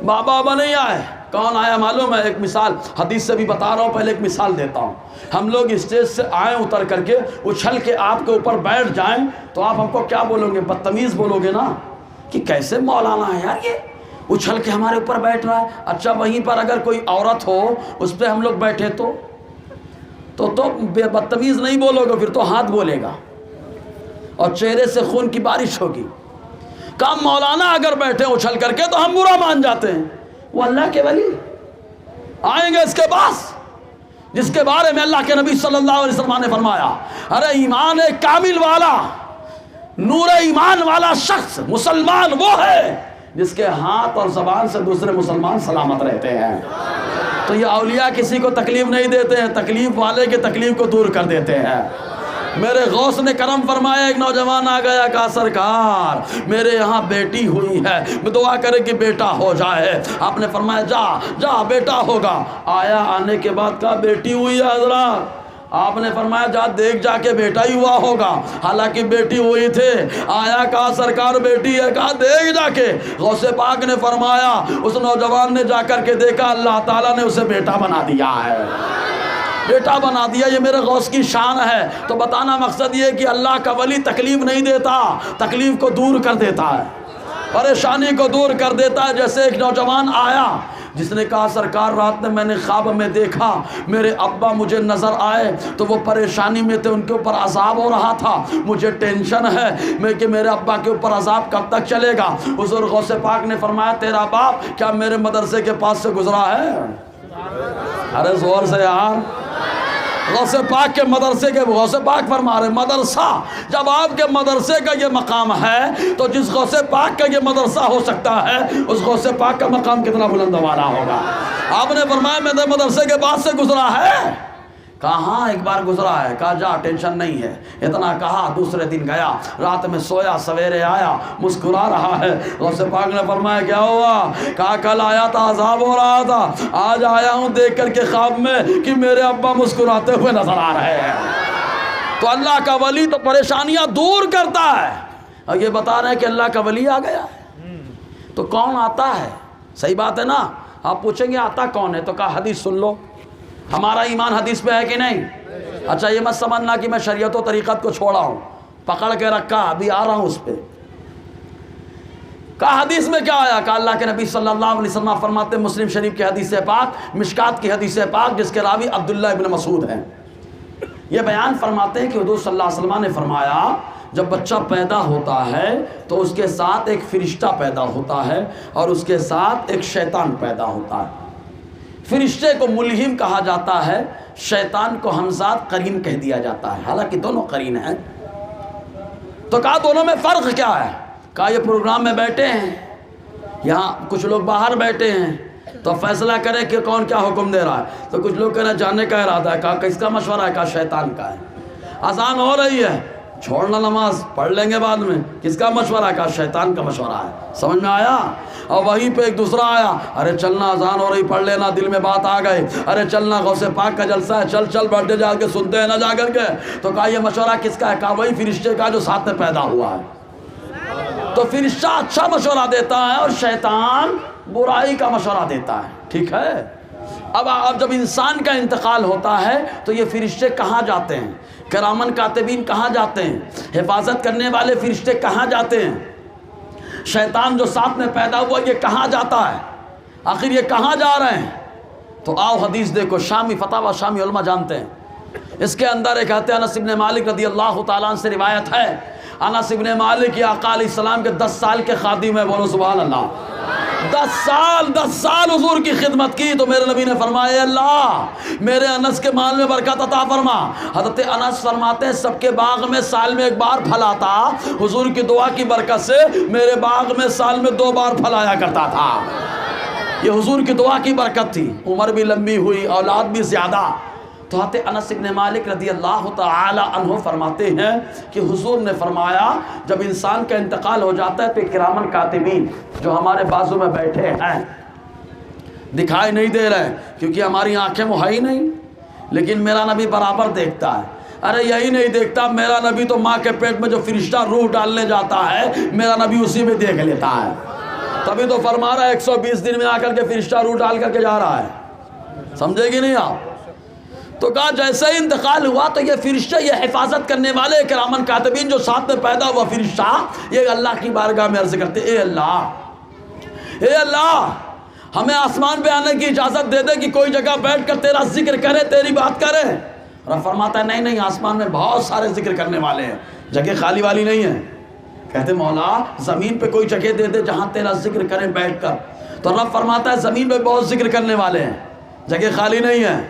بابا نہیں آئے، کون آیا معلوم ہے؟ ایک مثال حدیث سے بھی بتا رہا ہوں، پہلے ایک مثال دیتا ہوں۔ ہم لوگ اسٹیج سے آئیں اتر کر کے، اچھل کے آپ کے اوپر بیٹھ جائیں تو آپ ہم کو کیا بولو گے؟ بدتمیز بولو گے نا، کہ کیسے مولانا ہے یار یہ اچھل کے ہمارے اوپر بیٹھ رہا ہے۔ اچھا وہیں پر اگر کوئی عورت ہو اس پہ ہم لوگ بیٹھے تو بدتمیز نہیں بولو گے، پھر تو ہاتھ بولے گا اور چہرے سے خون کی بارش ہوگی۔ کام مولانا اگر بیٹھے اچھل کر کے تو ہم برا مان جاتے ہیں۔ وہ اللہ کے ولی آئیں گے اس کے پاس جس کے بارے میں اللہ کے نبی صلی اللہ علیہ وسلم نے فرمایا، ارے ایمان کامل والا، نور ایمان والا شخص مسلمان وہ ہے جس کے ہاتھ اور زبان سے دوسرے مسلمان سلامت رہتے ہیں۔ تو یہ اولیاء کسی کو تکلیف نہیں دیتے ہیں، تکلیف والے کے تکلیف کو دور کر دیتے ہیں۔ میرے غوث نے کرم فرمایا، ایک نوجوان آ گیا، کہا سرکار میرے یہاں بیٹی ہوئی ہے، میں دعا کرے کہ بیٹا ہو جائے۔ آپ نے فرمایا جا جا بیٹا ہوگا۔ آیا، آنے کے بعد کہا بیٹی ہوئی ہے حضرات؟ آپ نے فرمایا جا دیکھ جا کے بیٹا ہی ہوا ہوگا، حالانکہ بیٹی ہوئی تھے۔ آیا، کہا سرکار بیٹی ہے؟ کہا دیکھ جا کے۔ غوث پاک نے فرمایا اس نوجوان نے جا کر کے دیکھا، اللہ تعالیٰ نے اسے بیٹا بنا دیا ہے، بیٹا بنا دیا۔ یہ میرے غوث کی شان ہے۔ تو بتانا مقصد یہ کہ اللہ کا ولی تکلیف نہیں دیتا، تکلیف کو دور کر دیتا ہے، پریشانی کو دور کر دیتا ہے۔ جیسے ایک نوجوان آیا، جس نے کہا سرکار رات میں نے خواب میں دیکھا میرے ابا مجھے نظر آئے تو وہ پریشانی میں تھے، ان کے اوپر عذاب ہو رہا تھا، مجھے ٹینشن ہے میں کہ میرے ابا کے اوپر عذاب کب تک چلے گا۔ حضور غوث پاک نے فرمایا تیرا باپ کیا میرے مدرسے کے پاس سے گزرا ہے؟ ارے زور سے یار، غوث پاک کے مدرسے کے، غوث پاک فرما رہے مدرسہ، جب آپ کے مدرسے کا یہ مقام ہے تو جس غوث پاک کا یہ مدرسہ ہو سکتا ہے اس غوث پاک کا مقام کتنا بلند والا ہوگا۔ آپ نے فرمایا میرے مدرسے کے پاس سے گزرا ہے؟ کہا ہاں ایک بار گزرا ہے۔ کہا جا ٹینشن نہیں ہے۔ اتنا کہا دوسرے دن گیا، رات میں سویا، سویرے آیا مسکرا رہا ہے۔ غوث پاک نے فرمایا کیا ہوا؟ کہا کل آیا تھا عذاب ہو رہا تھا، آج آیا ہوں دیکھ کر کے خواب میں کہ میرے ابا مسکراتے ہوئے نظر آ رہے ہیں۔ تو اللہ کا ولی تو پریشانیاں دور کرتا ہے، اور یہ بتا رہے ہیں کہ اللہ کا ولی آ گیا ہے۔ تو کون آتا ہے؟ صحیح بات ہے نا؟ آپ پوچھیں گے آتا کون ہے، تو کہا حدیث سن لو، ہمارا ایمان حدیث پہ ہے کہ نہیں؟ اچھا یہ مت سمجھنا کہ میں شریعت و طریقت کو چھوڑا ہوں، پکڑ کے رکھا، ابھی آ رہا ہوں اس پہ۔ کہا حدیث میں کیا آیا؟ کہا اللہ کے نبی صلی اللہ علیہ وسلم فرماتے ہیں، مسلم شریف کی حدیث پاک، مشکات کی حدیث پاک، جس کے راوی عبداللہ ابن مسعود ہیں، یہ بیان فرماتے ہیں کہ حضور صلی اللہ علیہ وسلم نے فرمایا جب بچہ پیدا ہوتا ہے تو اس کے ساتھ ایک فرشتہ پیدا ہوتا ہے اور اس کے ساتھ ایک شیطان پیدا ہوتا ہے۔ فرشتے کو ملہم کہا جاتا ہے، شیطان کو ہمزاد قرین کہہ دیا جاتا ہے، حالانکہ دونوں قرین ہیں۔ تو کہا دونوں میں فرق کیا ہے؟ کہا یہ پروگرام میں بیٹھے ہیں، یہاں کچھ لوگ باہر بیٹھے ہیں تو فیصلہ کرے کہ کون کیا حکم دے رہا ہے، تو کچھ لوگ کہہ رہے ہیں جانے کا ارادہ ہے، کہا کس کا مشورہ ہے؟ کہا شیطان کا ہے۔ اذان ہو رہی ہے، چھوڑنا نماز پڑھ لیں گے بعد میں، کس کا مشورہ ہے؟ کہا شیطان کا مشورہ ہے۔ سمجھ میں آیا؟ اور وہیں پہ ایک دوسرا آیا، ارے چلنا اذان ہو رہی پڑھ لینا، دل میں بات آ گئی، ارے چلنا غوث پاک کا جلسہ ہے، چل چل بیٹھے جا کے سنتے ہیں نا جا کر کے۔ تو کہا یہ مشورہ کس کا ہے؟ کہا وہی فرشتے کا جو ساتھ میں پیدا ہوا ہے۔ تو فرشتہ اچھا مشورہ دیتا ہے اور شیطان برائی کا مشورہ دیتا ہے، ٹھیک ہے؟ اب جب انسان کا انتقال ہوتا ہے تو یہ فرشتے کہاں جاتے ہیں؟ کرامن کاتبین کہاں جاتے ہیں؟ حفاظت کرنے والے فرشتے کہاں جاتے ہیں؟ شیطان جو ساتھ میں پیدا ہوا یہ کہاں جاتا ہے؟ آخر یہ کہاں جا رہے ہیں؟ تو آؤ حدیث دیکھو، شامی فتاوی شامی علماء جانتے ہیں۔ اس کے اندر ایک کہتے ہیں انس بن مالک رضی اللہ تعالیٰ عنہ سے روایت ہے، انس بن مالک یہ آقا علیہ السلام کے 10 سال کے خادم ہے، بولو سبحان اللہ۔ 10 سال حضور کی خدمت کی تو میرے نبی نے فرمایا اے اللہ میرے انس کے مال میں برکت عطا فرما۔ حضرت انس فرماتے ہیں سب کے باغ میں سال میں 1 بار پھل آتا، حضور کی دعا کی برکت سے میرے باغ میں سال میں 2 بار پھل آیا کرتا تھا۔ یہ حضور کی دعا کی برکت تھی، عمر بھی لمبی ہوئی، اولاد بھی زیادہ۔ تو حضرت انس بن مالک رضی اللہ تعالی عنہ فرماتے ہیں کہ حضور نے فرمایا جب انسان کا انتقال ہو جاتا ہے تو کرامن کاتبین جو ہمارے بازو میں بیٹھے ہیں، دکھائی نہیں دے رہے کیونکہ ہماری آنکھیں وہ ہے ہی نہیں، لیکن میرا نبی برابر دیکھتا ہے۔ ارے یہی نہیں دیکھتا، میرا نبی تو ماں کے پیٹ میں جو فرشتہ روح ڈالنے جاتا ہے میرا نبی اسی میں دیکھ لیتا ہے، تبھی تو فرما رہا ہے 120 دن میں آ کر کے فرشتہ روح ڈال کر کے جا رہا ہے۔ سمجھے گی نہیں آپ؟ تو کہا جیسے ہی انتقال ہوا تو یہ فرشتے، یہ حفاظت کرنے والے کرامن کاتبین جو ساتھ میں پیدا ہوا فرشتہ، یہ اللہ کی بارگاہ میں عرض کرتے اے اللہ ہمیں آسمان پہ آنے کی اجازت دے دے کہ کوئی جگہ بیٹھ کر تیرا ذکر کرے، تیری بات کرے۔ رب فرماتا ہے نہیں آسمان میں بہت سارے ذکر کرنے والے ہیں، جگہ خالی والی نہیں ہے۔ کہتے مولا زمین پہ کوئی جگہ دے دے جہاں تیرا ذکر کریں بیٹھ کر، تو رب فرماتا ہے زمین پہ بہت ذکر کرنے والے ہیں، جگہ خالی نہیں ہے۔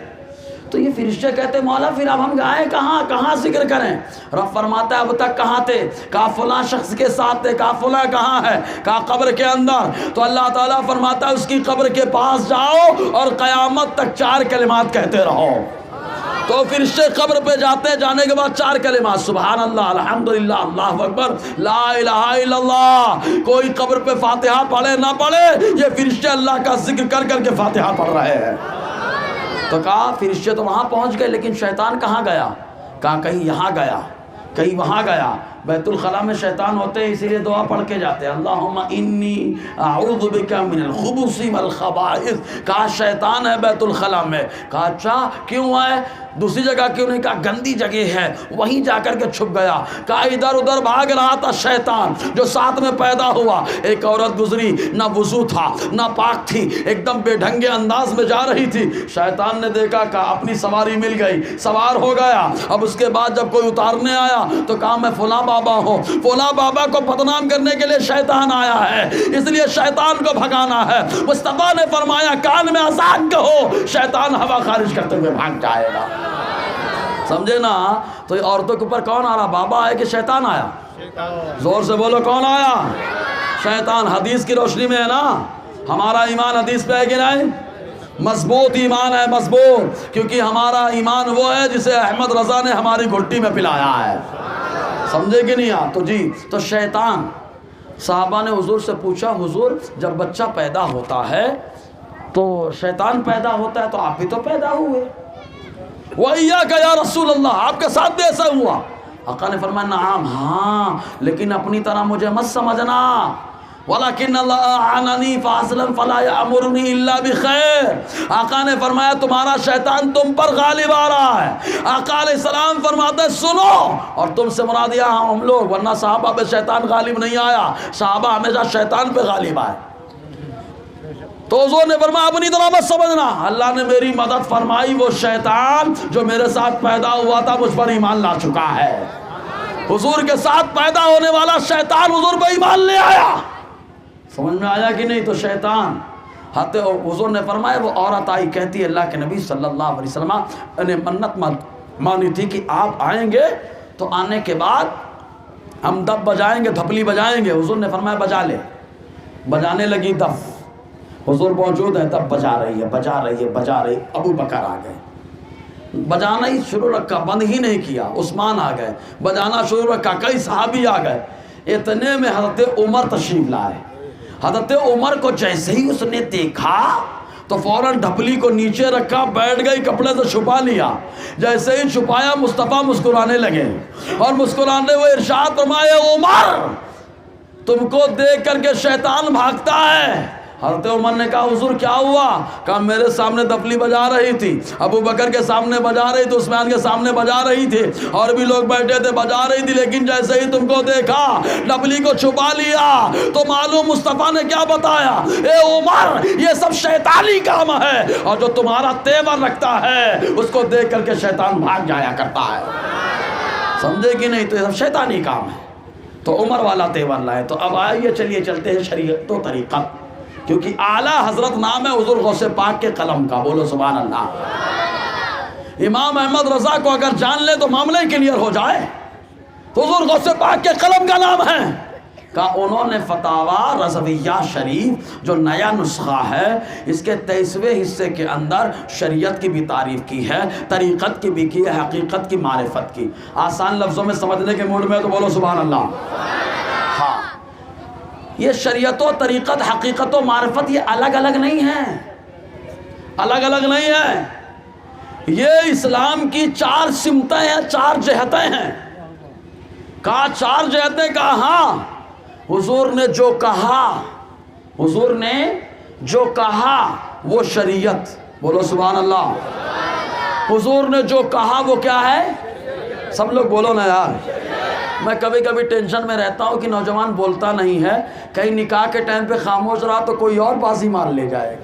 تو یہ فرشتے کہتے مولا پھر اب ہم گائیں کہاں ذکر کریں؟ رب فرماتا ہے اب تک کہاں تھے؟ کہا فلاں شخص کے ساتھ تھے۔ کہا فلاں کہاں ہے؟ کہا قبر کے اندر۔ تو اللہ تعالیٰ فرماتا ہے اس کی قبر کے پاس جاؤ اور قیامت تک 4 کلمات کہتے رہو۔ تو فرشتے قبر پہ جاتے ہیں، جانے کے بعد 4 کلمات سبحان اللہ، الحمدللہ، اللہ اکبر، لا الہ الا اللہ۔ کوئی قبر پہ فاتحہ پڑھے نہ پڑھے، یہ فرشتے اللہ کا ذکر کر کر کے فاتحہ پڑھ رہے ہیں۔ تو کہا فرشتے تو وہاں پہنچ گئے لیکن شیطان کہاں گیا؟ کہا کہیں یہاں گیا، کہیں وہاں گیا، بیت الخلا میں شیطان ہوتے ہیں، اسی لیے دعا پڑھ کے جاتے ہیں اللہم انی اعوذ بک من الخبث والخبائث. کہا شیطان ہے بیت الخلا میں. کہا اچھا کیوں ہے؟ دوسری جگہ کیوں نہیں؟ کہا گندی جگہ ہے، وہیں جا کر کے چھپ گیا. کہا ادھر ادھر بھاگ رہا تھا شیطان جو ساتھ میں پیدا ہوا. ایک عورت گزری، نہ وضو تھا نہ پاک تھی، ایک دم بے ڈھنگے انداز میں جا رہی تھی. شیطان نے دیکھا، کہا اپنی سواری مل گئی، سوار ہو گیا. اب اس کے بعد جب کوئی اتارنے آیا تو کہا میں فلاں بابا ہوں. فلاں بابا کو بدنام کرنے کے لیے شیطان آیا ہے، اس لیے شیطان کو بھگانا ہے. مصطفیٰ نے فرمایا کان میں اذان کہو، شیطان ہوا خارج کرتے ہوئے بھاگ جائے گا. سمجھے نا؟ تو یہ عورتوں کے اوپر کون آ رہا؟ بابا آئے کہ شیطان آیا؟ زور سے بولو کون آیا؟ شیطان. حدیث کی روشنی میں ہے نا، ہمارا ایمان حدیث پہ ہے کہ نہیں؟ مضبوط ایمان ہے، مضبوط، کیونکہ ہمارا ایمان وہ ہے جسے احمد رضا نے ہماری گھٹی میں پلایا ہے. سمجھے کہ نہیں آپ؟ تو جی تو شیطان. صحابہ نے حضور سے پوچھا حضور جب بچہ پیدا ہوتا ہے تو شیطان پیدا ہوتا ہے، تو آپ بھی تو پیدا ہوئے. وَإِيَّاكَ يَا رسول اللہ، آپ کے ساتھ بھی ایسا ہوا؟ آقا نے فرمایا نعم، ہاں، لیکن اپنی طرح مجھے مت سمجھنا. وَلَكِنَّ اللَّهَ أَعَانَنِي فَأَسْلَمَ فَلَا يَأْمُرُنِي إِلَّا بِخَيْرٍ. آقا نے فرمایا تمہارا شیطان تم پر غالب آ رہا ہے. آقا علیہ السلام فرماتے سنو، اور تم سے مراد یہ ہم لوگ، ورنہ صحابہ پہ شیطان غالب نہیں آیا، صحابہ ہمیشہ شیطان پہ غالب آئے. تو حضور نے فرمایا اپنی طرح مت سمجھنا، اللہ نے میری مدد فرمائی. وہ شیطان جو میرے ساتھ پیدا ہوا تھا مجھ پر ایمان لا چکا ہے. حضور کے ساتھ پیدا ہونے والا شیطان حضور پہ ایمان لے آیا. سمجھ میں آیا کہ نہیں؟ تو شیطان حضور نے فرمایا وہ عورت آئی کہتی ہے اللہ کے نبی صلی اللہ علیہ وسلم نے منت مانی تھی کہ آپ آئیں گے تو آنے کے بعد ہم دف بجائیں گے، دھپلی بجائیں گے. حضور نے فرمایا بجا لے. بجانے لگی دف. حضور موجود ہے، تب بجا رہی ہے بجا رہی ہے بجا رہی. ابو بکر آ گئے، بجانا ہی شروع رکھا، بند ہی نہیں کیا. عثمان آ گئے، بجانا شروع رکھا. کئی صحابی آ گئے. اتنے میں حضرت عمر تشریف لائے. حضرت عمر کو جیسے ہی اس نے دیکھا تو فوراً ڈھپلی کو نیچے رکھا، بیٹھ گئی، کپڑے سے چھپا لیا. جیسے ہی چھپایا مصطفیٰ مسکرانے لگے اور مسکرانے وہ ارشاد فرمایا عمر تم کو دیکھ کر کے شیطان بھاگتا ہے. حضرت عمر نے کہا حضور کیا ہوا؟ کہا میرے سامنے دفلی بجا رہی تھی، ابو بکر کے سامنے بجا رہی تھی، عثمان کے سامنے بجا رہی تھی، اور بھی لوگ بیٹھے تھے بجا رہی تھی، لیکن جیسے ہی تم کو دیکھا دفلی کو چھپا لیا. تو معلوم مصطفیٰ نے کیا بتایا؟ اے عمر یہ سب شیطانی کام ہے، اور جو تمہارا تیور رکھتا ہے اس کو دیکھ کر کے شیطان بھاگ جایا کرتا ہے. سمجھے کہ نہیں؟ تو یہ سب شیطانی کام ہے. تو عمر والا تیور لائے. تو اب آئیے چلیے چلتے ہیں شریعت و طریقت، کیونکہ اعلیٰ حضرت نام ہے حضور غوث پاک کے قلم کا. بولو سبحان اللہ. امام احمد رضا کو اگر جان لے تو معاملہ ہی کلیئر ہو جائے. تو حضور غوث پاک کے قلم کا نام ہے. کہ انہوں نے فتاوی رضویہ شریف جو نیا نسخہ ہے اس کے 23ویں حصے کے اندر شریعت کی بھی تعریف کی ہے، طریقت کی بھی کی ہے، حقیقت کی، معرفت کی. آسان لفظوں میں سمجھنے کے موڈ میں تو بولو سبحان اللہ. ہاں یہ شریعت و طریقت، حقیقت و معرفت یہ الگ الگ نہیں ہیں، الگ الگ نہیں ہیں. یہ اسلام کی 4 سمتیں ہیں، 4 جہتیں ہیں. کہا 4 جہتیں؟ کہا ہاں. حضور نے جو کہا، حضور نے جو کہا وہ شریعت. بولو سبحان اللہ. حضور نے جو کہا وہ کیا ہے؟ سب لوگ بولو نا یار. میں کبھی کبھی ٹینشن میں رہتا ہوں کہ نوجوان بولتا نہیں ہے، کہیں نکاح کے ٹائم پہ خاموش رہا تو کوئی اور بازی مار لے جائے.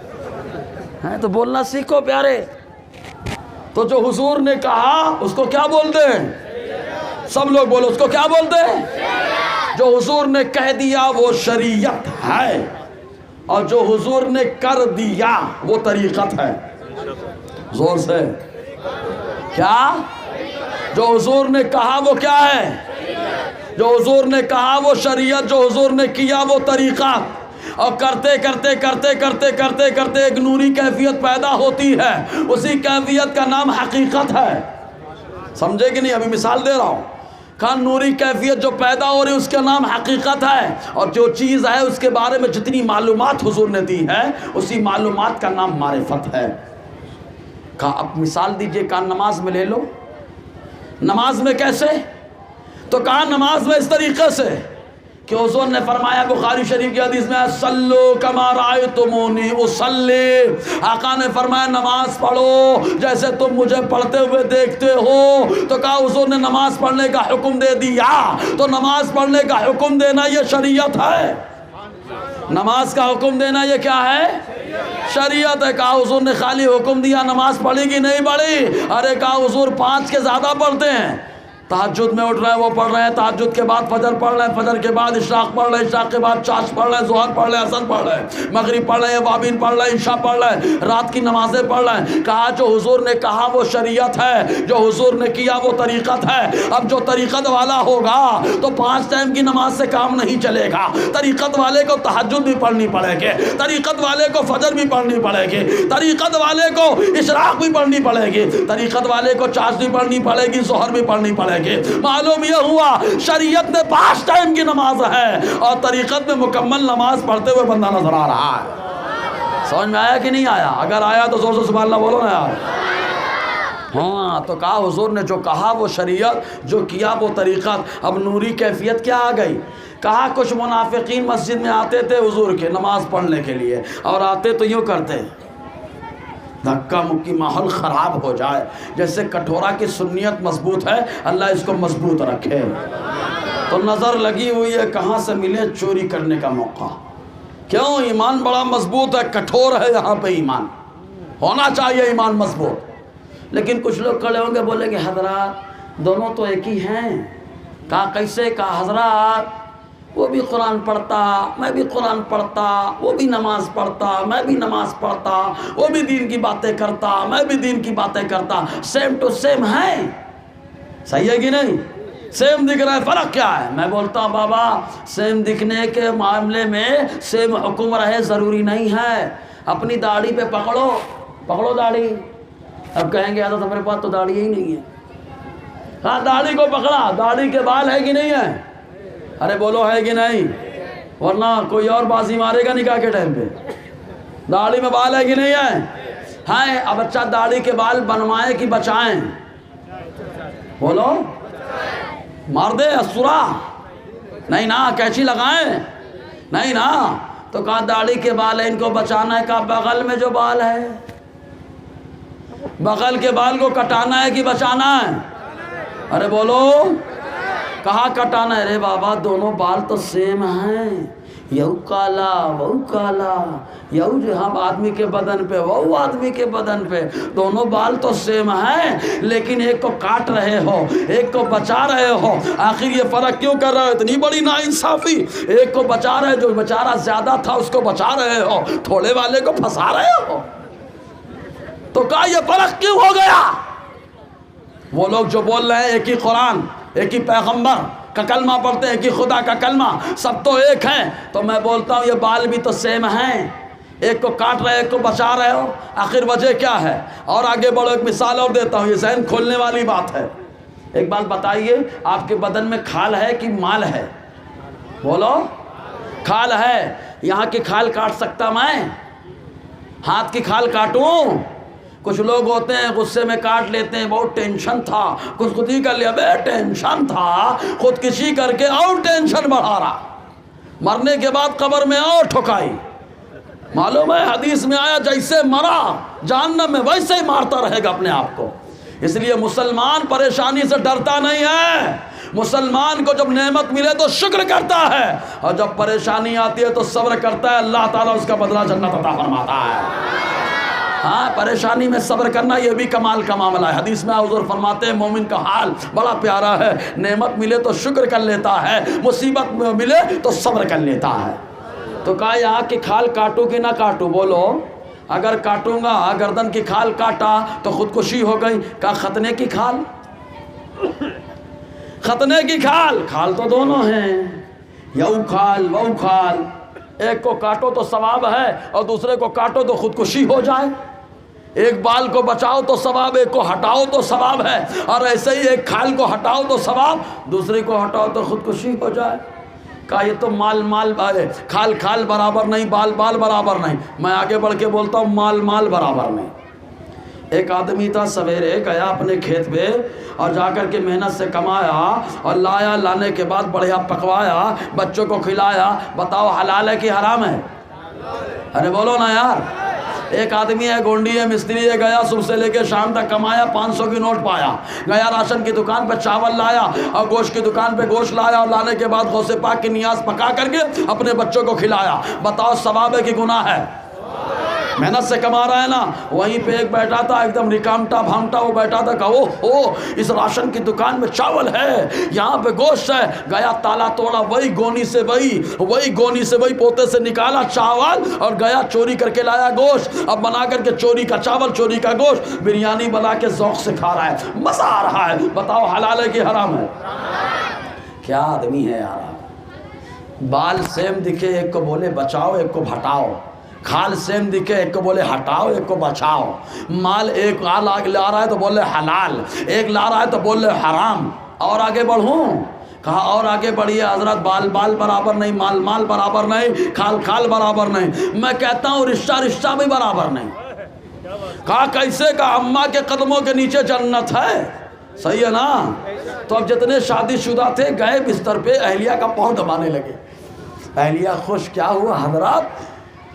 تو بولنا سیکھو پیارے. تو جو حضور نے کہا اس کو کیا بولتے ہیں؟ سب لوگ بولو اس کو کیا بولتے ہیں؟ جو حضور نے کہہ دیا وہ شریعت ہے، اور جو حضور نے کر دیا وہ طریقت ہے. زور سے کیا؟ جو حضور نے کہا وہ کیا ہے؟ جو حضور نے کہا وہ شریعت، جو حضور نے کیا وہ طریقہ. اور کرتے کرتے کرتے کرتے کرتے کرتے ایک نوری کیفیت پیدا ہوتی ہے، اسی کیفیت کا نام حقیقت ہے. سمجھے کہ نہیں؟ ابھی مثال دے رہا ہوں. کہا نوری کیفیت جو پیدا ہو رہی اس کا نام حقیقت ہے، اور جو چیز ہے اس کے بارے میں جتنی معلومات حضور نے دی ہے اسی معلومات کا نام معرفت ہے. کہا اب مثال دیجئے. کہا نماز میں لے لو. نماز میں کیسے؟ تو کہا نماز میں اس طریقے سے کہ حضور نے فرمایا بخاری شریف کی حدیث میں صلو کما رأیتمونی اصلی، آقا نے فرمایا نماز پڑھو جیسے تم مجھے پڑھتے ہوئے دیکھتے ہو۔ تو کہا حضور نے نماز پڑھنے کا حکم دے دیا، تو نماز پڑھنے کا حکم دینا یہ شریعت ہے، نماز کا حکم دینا یہ کیا ہے؟ شریعت ہے۔ کہا حضور نے خالی حکم دیا نماز پڑھی کی نہیں پڑھی؟ ارے کہا حضور 5 کے زیادہ پڑھتے ہیں، تہجد میں اٹھ رہے ہیں وہ پڑھ رہے ہیں، تہجد کے بعد فجر پڑھ رہے ہیں، فجر کے بعد اشراق پڑھ رہے ہیں، اشراق کے بعد چاش پڑھ رہے ہیں، ظہر پڑھ رہے ہیں، عصر پڑھ رہے ہیں، مغرب پڑھ رہے ہیں، وابین پڑھ رہے ہیں، عشاء پڑھ رہے ہیں، رات کی نمازیں پڑھ رہے ہیں۔ کہا جو حضور نے کہا وہ شریعت ہے، جو حضور نے کیا وہ طریقت ہے۔ اب جو طریقت والا ہوگا تو 5 ٹائم کی نماز سے کام نہیں چلے گا، طریقت والے کو تہجد بھی پڑھنی پڑے گی، طریقت والے کو فجر بھی پڑھنی پڑے گی، طریقت والے کو اشراق بھی پڑھنی پڑے گی، طریقت والے کو چاش بھی پڑھنی پڑے گی، ظہر بھی پڑھنی پڑے گی۔ معلوم یہ ہوا شریعت میں 5 ٹائم کی نماز ہے اور طریقت میں مکمل نماز پڑھتے ہوئے بندہ نظر آ رہا ہے۔ سمجھ میں آیا کہ نہیں آیا؟ اگر آیا تو زور سے سبحان اللہ بولو نا یار۔ ہاں تو کہا حضور نے جو کہا وہ شریعت، جو کیا وہ طریقت۔ اب نوری کیفیت کیا آ گئی؟ کہا کچھ منافقین مسجد میں آتے تھے حضور کے نماز پڑھنے کے لیے، اور آتے تو یوں کرتے، دھکا مکی ماحول خراب ہو جائے، جیسے کٹھورا کی سنیت مضبوط ہے اللہ اس کو مضبوط رکھے۔ تو نظر لگی ہوئی ہے کہاں سے ملے چوری کرنے کا موقع، کیوں؟ ایمان بڑا مضبوط ہے، کٹھور ہے یہاں پہ ایمان، ہونا چاہیے ایمان مضبوط۔ لیکن کچھ لوگ کھڑے ہوں گے بولیں گے حضرات دونوں تو ایک ہی ہیں۔ کہا کیسے؟ کہا حضرات وہ بھی قرآن پڑھتا، میں بھی قرآن پڑھتا، وہ بھی نماز پڑھتا، میں بھی نماز پڑھتا، وہ بھی دین کی باتیں کرتا، میں بھی دین کی باتیں کرتا، سیم ٹو سیم ہے۔ صحیح ہے کہ نہیں؟ سیم دکھ رہا ہے، فرق کیا ہے؟ میں بولتا ہوں بابا سیم دکھنے کے معاملے میں سیم حکم رہے ضروری نہیں ہے۔ اپنی داڑھی پہ پکڑو داڑھی۔ اب کہیں گے حضرت ہمارے پاس تو داڑھی ہی نہیں ہے۔ ہاں داڑھی کو پکڑا، داڑھی کے بال ہے کہ نہیں ہے؟ ارے بولو ہے کہ نہیں؟ ورنہ کوئی اور بازی مارے گا نکاح کے ٹائم پہ۔ داڑھی میں بال ہے کہ نہیں ہے؟ ہاں اب اچھا داڑھی کے بال بنوائیں کہ بچائیں؟ بولو مار دے اسورا؟ نہیں نا، کیچی لگائیں؟ نہیں نا۔ تو کہا داڑھی کے بال ہے ان کو بچانا ہے، کہا بغل میں جو بال ہے بغل کے بال کو کٹانا ہے کہ بچانا ہے؟ ارے بولو۔ کہا کٹانا ہے۔ ارے بابا دونوں بال تو سیم ہیں، یہو کالا وہ کالا، یہو جہاں آدمی کے بدن پہ وہ آدمی کے بدن پہ، دونوں بال تو سیم ہیں، لیکن ایک کو کاٹ رہے ہو ایک کو بچا رہے ہو، آخر یہ فرق کیوں کر رہے ہو؟ اتنی بڑی ناانصافی، ایک کو بچا رہے، جو بیچارہ زیادہ تھا اس کو بچا رہے ہو، تھوڑے والے کو پھنسا رہے ہو۔ تو کہا یہ فرق کیوں ہو گیا؟ وہ لوگ جو بول رہے ہیں ایک ہی قرآن، ایک ہی پیغمبر کا کلمہ پڑھتے ہیں، ایک ہی خدا کا کلمہ، سب تو ایک ہیں، تو میں بولتا ہوں یہ بال بھی تو سیم ہیں، ایک کو کاٹ رہے ایک کو بچا رہے ہو، آخر وجہ کیا ہے؟ اور آگے بڑھو، ایک مثال اور دیتا ہوں، یہ ذہن کھولنے والی بات ہے۔ ایک بات بتائیے، آپ کے بدن میں کھال ہے کہ مال ہے؟ بولو۔ کھال ہے، یہاں کی کھال کاٹ سکتا میں؟ ہاتھ کی کھال کاٹوں؟ کچھ لوگ ہوتے ہیں غصے میں کاٹ لیتے ہیں، بہت ٹینشن تھا، خودکشی کر لیا، بے ٹینشن تھا، خودکشی کر کے اور ٹینشن بڑھا رہا، مرنے کے بعد قبر میں اور ٹھکائی۔ معلوم ہے حدیث میں آیا جیسے مرا جہنم میں ویسے ہی مارتا رہے گا اپنے آپ کو۔ اس لیے مسلمان پریشانی سے ڈرتا نہیں ہے، مسلمان کو جب نعمت ملے تو شکر کرتا ہے، اور جب پریشانی آتی ہے تو صبر کرتا ہے، اللہ تعالیٰ اس کا بدلہ جنت عطا فرماتا ہے۔ ہاں پریشانی میں صبر کرنا یہ بھی کمال کا معاملہ ہے۔ حدیث میں حضور فرماتے ہیں مومن کا حال بڑا پیارا ہے، نعمت ملے تو شکر کر لیتا ہے، مصیبت ملے تو صبر کر لیتا ہے۔ تو کہا یہاں کی کھال کاٹوں کہ نہ کاٹوں؟ بولو۔ اگر کاٹوں گا، گردن کی کھال کاٹا تو خودکشی ہو گئی، کہا ختنے کی کھال؟ ختنے کی کھال، کھال تو دونوں ہیں، یو کھال وہ کھال، ایک کو کاٹو تو ثواب ہے اور دوسرے کو کاٹو تو خودکشی ہو جائے۔ ایک بال کو بچاؤ تو ثواب، ایک کو ہٹاؤ تو ثواب ہے، اور ایسے ہی ایک کھال کو ہٹاؤ تو ثواب، دوسرے کو ہٹاؤ تو خودکشی ہو جائے۔ کہا یہ تو مال کھال کھال برابر نہیں، بال بال برابر نہیں۔ میں آگے بڑھ کے بولتا ہوں مال مال برابر نہیں۔ ایک آدمی تھا سویرے گیا اپنے کھیت پہ اور جا کر کے محنت سے کمایا اور لایا، لانے کے بعد بڑھیا پکوایا، بچوں کو کھلایا. بتاؤ حلال ہے کہ حرام ہے؟ ارے بولو نا یار. ایک آدمی ہے گونڈی ہے مستری ہے، گیا صبح سے لے کے شام تک کمایا، 500 کی نوٹ پایا، گیا راشن کی دکان پہ چاول لایا اور گوشت کی دکان پہ گوشت لایا اور لانے کے بعد غوث پاک کی نیاز پکا کر کے اپنے بچوں کو کھلایا. بتاؤ ثواب ہے کہ گناہ ہے؟ محنت سے کما رہا ہے نا. وہیں پہ ایک بیٹھا تھا ایک دم ریکامٹا بھامٹا، وہ بیٹھا تھا کہ او اس راشن کی دکان میں چاول ہے، یہاں پہ گوشت ہے. گیا تالا توڑا، وہی گونی سے وہی پوتے سے نکالا چاول اور گیا چوری کر کے لایا گوشت. اب بنا کر کے چوری کا چاول، چوری کا گوشت بریانی بنا کے ذوق سے کھا رہا ہے، مزہ آ رہا ہے. بتاؤ حلال ہے کہ حرام ہے؟ کیا آدمی ہے یار. بال سیم دکھے ایک کو بولے بچاؤ ایک کو ہٹاؤ، کھال سیم دکھے ایک کو بولے ہٹاؤ ایک کو بچاؤ. مال ایک لا رہا ہے تو بولے حلال، ایک لا رہا ہے تو بولے حرام. اور آگے بڑھوں؟ کہا اور آگے بڑھیے حضرت. بال برابر نہیں، مال برابر نہیں، کھال برابر نہیں. میں کہتا ہوں رشتہ بھی برابر نہیں. کہا کیسے؟ کہا اماں کے قدموں کے نیچے جنت ہے. صحیح ہے نا؟ تو اب جتنے شادی شدہ تھے گئے بستر پہ، اہلیہ کا پاؤں دبانے لگے. اہلیہ خوش، کیا ہوا حضرات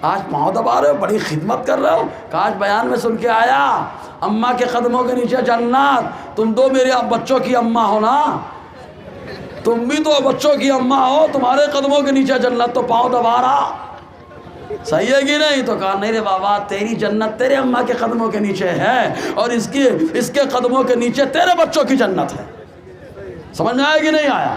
آج پاؤں دبا رہے ہو، بڑی خدمت کر رہے ہو؟ کہ آج بیان میں سن کے آیا اماں کے قدموں کے نیچے جنت. تم دو میرے بچوں کی اماں ہو نا، تم بھی تو بچوں کی اماں ہو، تمہارے قدموں کے نیچے جنت، تو پاؤں دبا رہا. صحیح ہے کہ نہیں؟ تو کہا نہیں رے بابا، تیری جنت تیرے اماں کے قدموں کے نیچے ہے اور اس کے قدموں کے نیچے تیرے بچوں کی جنت ہے. سمجھ میں آیا کہ نہیں آیا؟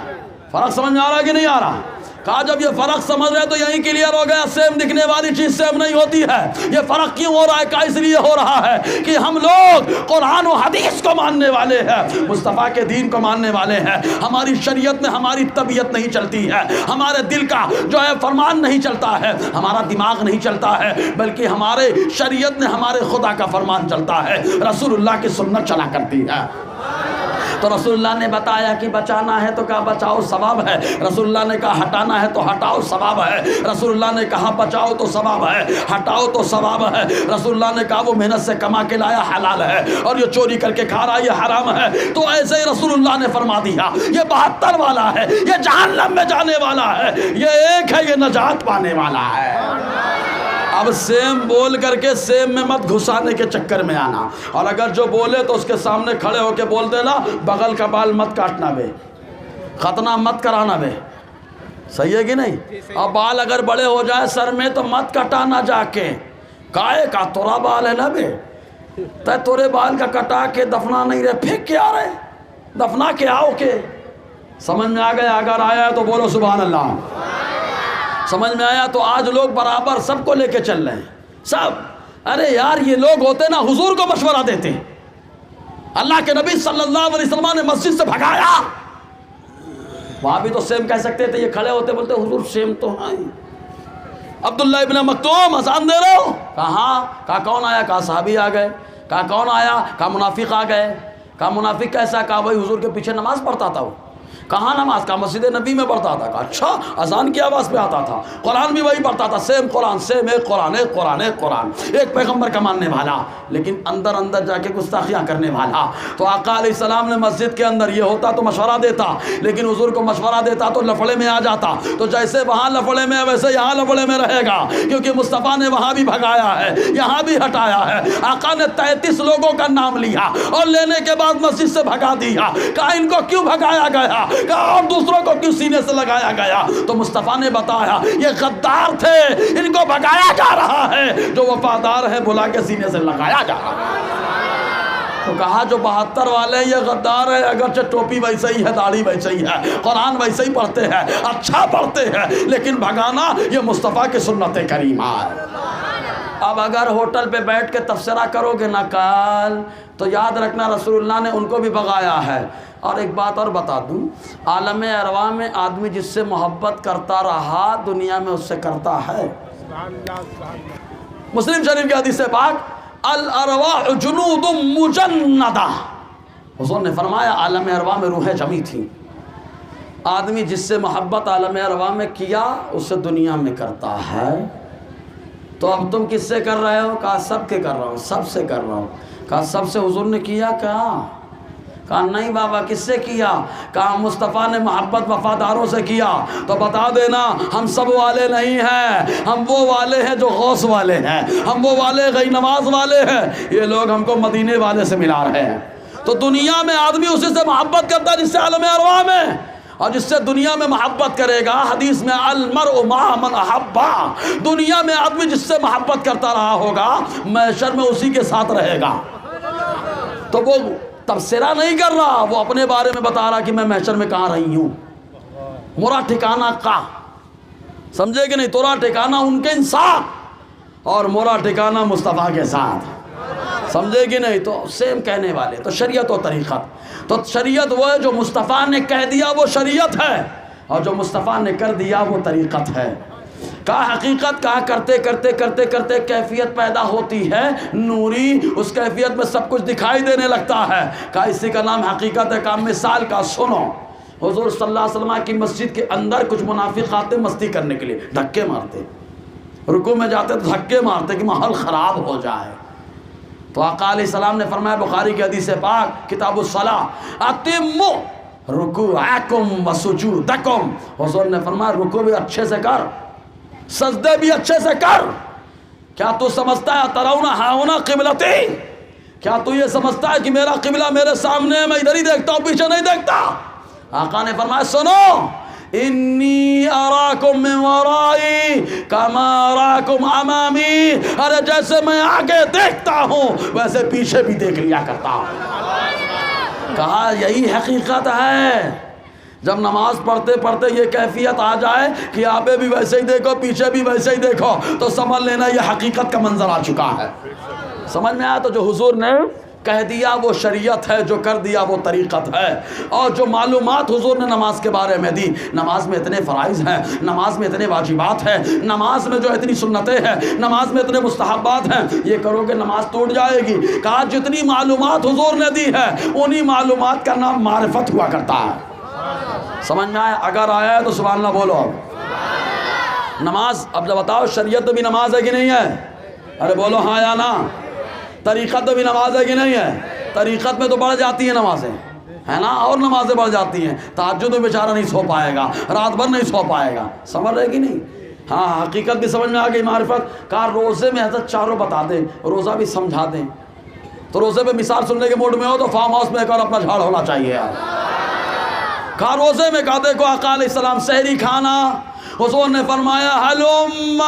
فرق سمجھ میں آ رہا ہے کہ نہیں آ رہا؟ کہا جب یہ فرق سمجھ رہے تو یہیں کلیئر ہو گیا سیم دکھنے والی چیز سیم نہیں ہوتی ہے. یہ فرق کیوں ہو رہا ہے؟ کہا اس لیے ہو رہا ہے کہ ہم لوگ قرآن و حدیث کو ماننے والے ہیں، مصطفیٰ کے دین کو ماننے والے ہیں. ہماری شریعت میں ہماری طبیعت نہیں چلتی ہے، ہمارے دل کا جو ہے فرمان نہیں چلتا ہے، ہمارا دماغ نہیں چلتا ہے، بلکہ ہمارے شریعت میں ہمارے خدا کا فرمان چلتا ہے، رسول اللہ کی سنت چلا کرتی ہے. تو رسول اللہ نے بتایا کہ بچانا ہے تو کہا بچاؤ ثواب ہے. رسول اللہ نے کہا ہٹانا ہے تو ہٹاؤ ثواب ہے. رسول اللہ نے کہا بچاؤ تو ثواب ہے، ہٹاؤ تو ثواب ہے. رسول اللہ نے کہا وہ محنت سے کما کے لایا حلال ہے اور یہ چوری کر کے کھا رہا یہ حرام ہے. تو ایسے ہی رسول اللہ نے فرما دیا یہ 72 والا ہے، یہ جہنم میں جانے والا ہے، یہ ایک ہے، یہ نجات پانے والا ہے. اب سیم بول کر کے سیم میں مت گھسانے کے چکر میں آنا، اور اگر جو بولے تو اس کے سامنے کھڑے ہو کے بول دینا بغل کا بال مت کاٹنا بے، ختنہ مت کرانا بے. صحیح ہے کہ نہیں؟ اب بال اگر بڑے ہو جائے سر میں تو مت کٹانا جا کے، کائے کا تورا بال ہے نا بے، تے تورے بال کا کٹا کے دفنا نہیں رہے، پھینک کے آ رہے، دفنا کے آؤ کے. سمجھ میں آ گیا؟ اگر آیا تو بولو سبحان اللہ. سمجھ میں آیا؟ تو آج لوگ برابر سب کو لے کے چل رہے ہیں سب. ارے یار یہ لوگ ہوتے نا حضور کو مشورہ دیتے، اللہ کے نبی صلی اللہ علیہ وسلم نے مسجد سے بھگایا، وہاں بھی تو سیم کہہ سکتے تھے، یہ کھڑے ہوتے بولتے حضور سیم تو ہیں. عبداللہ ابن مکتوم اذان دے رہے ہو؟ کہاں؟ کہا کون آیا؟ کہا صحابی آ گئے. کہا کون آیا؟ کہا منافق آ گئے. کہا منافق کیسا؟ کہا وہی حضور کے پیچھے نماز پڑھتا تھا. وہ کہاں نماز؟ کا مسجد نبی میں پڑھتا تھا. کہا اچھا، اذان کی آواز پہ آتا تھا، قرآن بھی وہی پڑھتا تھا، سیم قرآن، سیم ایک قرآن، ایک قرآن، ایک قرآن، ایک پیغمبر کا ماننے والا، لیکن اندر جا کے گستاخیاں کرنے والا. تو آقا علیہ السلام نے مسجد کے اندر یہ ہوتا تو مشورہ دیتا، لیکن حضور کو مشورہ دیتا تو لفڑے میں آ جاتا. تو جیسے وہاں لفڑے میں ویسے یہاں لفڑے میں رہے گا، کیونکہ مصطفیٰ نے وہاں بھی بھگایا ہے یہاں بھی ہٹایا ہے. آقا نے 33 لوگوں کا نام لیا اور لینے کے بعد مسجد سے بھگا دیا. کہا ان کو کیوں بھگایا گیا؟ کہا اور دوسروں کو کیوں سینے سے لگایا گیا؟ تو مصطفیٰ نے بتایا یہ غدار تھے، ان کو بھگایا جا رہا ہے، جو وفادار ہیں بلا کے سینے سے لگایا جا رہا ہے. تو کہا جو 72 والے یہ غدار ہے، اگرچہ ٹوپی ویسے ہی ہے، داڑھی ویسے ہی ہے، قرآن ویسے ہی پڑھتے ہیں، اچھا پڑھتے ہیں، لیکن بھگانا یہ مصطفیٰ کی سنت کریمہ ہے. اب اگر ہوٹل پہ بیٹھ کے تبصرہ کرو گے نا کال، تو یاد رکھنا رسول اللہ نے ان کو بھی بھگایا ہے. اور ایک بات اور بتا دوں، عالم ارواح میں آدمی جس سے محبت کرتا رہا دنیا میں اس سے کرتا ہے. مسلم شریف کی حدیث پاک الارواح جنود مجندہ، حضور نے فرمایا عالم ارواح میں روحیں جمی تھیں، آدمی جس سے محبت عالم ارواح میں کیا اس سے دنیا میں کرتا ہے. تو اب تم کس سے کر رہے ہو؟ کہا سب کے کر رہا ہوں، سب سے کر رہا ہوں. کہا سب سے حضور نے کیا کہا نہیں بابا کس سے کیا؟ کہا مصطفیٰ نے محبت وفاداروں سے کیا۔ تو بتا دینا ہم سب والے نہیں ہیں، ہم وہ والے ہیں جو غوث والے ہیں، ہم وہ والے غی نواز والے ہیں۔ یہ لوگ ہم کو مدینے والے سے ملا رہے ہیں۔ تو دنیا میں آدمی اسی سے محبت کرتا ہے جس سے عالم ارواح میں، اور جس سے دنیا میں محبت کرے گا، حدیث میں المرء مع من احبا، دنیا میں آدمی جس سے محبت کرتا رہا ہوگا محشر میں اسی کے ساتھ رہے گا۔ تو وہ تبصرہ نہیں کر رہا، وہ اپنے بارے میں بتا رہا کہ میں محشر میں کہاں رہی ہوں، مورا ٹھکانہ کا، سمجھے کہ نہیں؟ تورا ٹھکانہ ان کے انصاف اور مورا ٹھکانہ مصطفیٰ کے ساتھ، سمجھے کہ نہیں؟ تو سیم کہنے والے۔ تو شریعت و طریقت، تو شریعت وہ ہے جو مصطفیٰ نے کہہ دیا وہ شریعت ہے، اور جو مصطفیٰ نے کر دیا وہ طریقت ہے۔ کہا حقیقت، کہا کرتے کرتے کرتے کرتے کیفیت پیدا ہوتی ہے نوری، اس کیفیت میں سب کچھ دکھائی دینے لگتا ہے۔ کہا اسی کا نام حقیقت ہے۔ کہا مثال کا سنو، حضور صلی اللہ علیہ وسلم کی مسجد کے اندر کچھ منافق آتے مستی کرنے کے لیے، دھکے مارتے، رکوع میں جاتے تو دھکے مارتے کہ ماحول خراب ہو جائے۔ تو آقا علیہ السلام نے فرمایا، بخاری کی حدیث پاک کتاب الصلاۃ، اتموا رکوعکم وسجودکم، حضور نے فرمایا رکوع بھی اچھے سے کر، سجدے بھی اچھے سے کر۔ کیا تو سمجھتا ہے ترون ہاؤنا قبلتی، کیا تو یہ سمجھتا ہے کہ میرا قبلہ میرے سامنے ہے، میں ادھر ہی دیکھتا ہوں پیچھے نہیں دیکھتا؟ آقا نے فرمایا سنو، انی اراکم من ورائی کما اراکم امامی، ارے جیسے میں آگے دیکھتا ہوں ویسے پیچھے بھی دیکھ لیا کرتا ہوں۔ کہا یہی حقیقت ہے۔ جب نماز پڑھتے پڑھتے یہ کیفیت آ جائے کہ آگے بھی ویسے ہی دیکھو پیچھے بھی ویسے ہی دیکھو، تو سمجھ لینا یہ حقیقت کا منظر آ چکا ہے۔ سمجھ میں آیا؟ تو جو حضور نے کہہ دیا وہ شریعت ہے، جو کر دیا وہ طریقت ہے۔ اور جو معلومات حضور نے نماز کے بارے میں دی، نماز میں اتنے فرائض ہیں، نماز میں اتنے واجبات ہیں، نماز میں جو اتنی سنتیں ہیں، نماز میں اتنے مستحبات ہیں، یہ کرو کہ نماز ٹوٹ جائے گی۔ کہا جتنی معلومات حضور نے دی ہے انہی معلومات کا نام معرفت ہوا کرتا ہے۔ سمجھ میں آیا؟ اگر آیا ہے تو سبحان اللہ بولو۔ نماز اب جب بتاؤ شریعت تو بھی نماز ہے کہ نہیں ہے؟ ارے بولو ہاں یا نا۔ طریقت تو بھی نماز ہے کہ نہیں ہے؟ طریقت میں تو بڑھ جاتی ہیں نمازیں، ہے نا، اور نمازیں بڑھ جاتی ہیں۔ تہجد میں بیچارہ نہیں سو پائے گا، رات بھر نہیں سو پائے گا، سمجھ رہے کہ نہیں؟ ہاں حقیقت بھی سمجھ میں آ گئی، معرفت۔ کہا روزے میں حضرت چاروں بتا دیں، روزہ بھی سمجھا دیں۔ تو روزے پہ مثال سننے کے موڈ میں ہو تو فارم ہاؤس میں ایک اور اپنا جھاڑ ہونا چاہیے یار۔ کہا روزے میں کہا دیکھو آقا علیہ السلام سحری کھانا، حضور نے فرمایا ہلم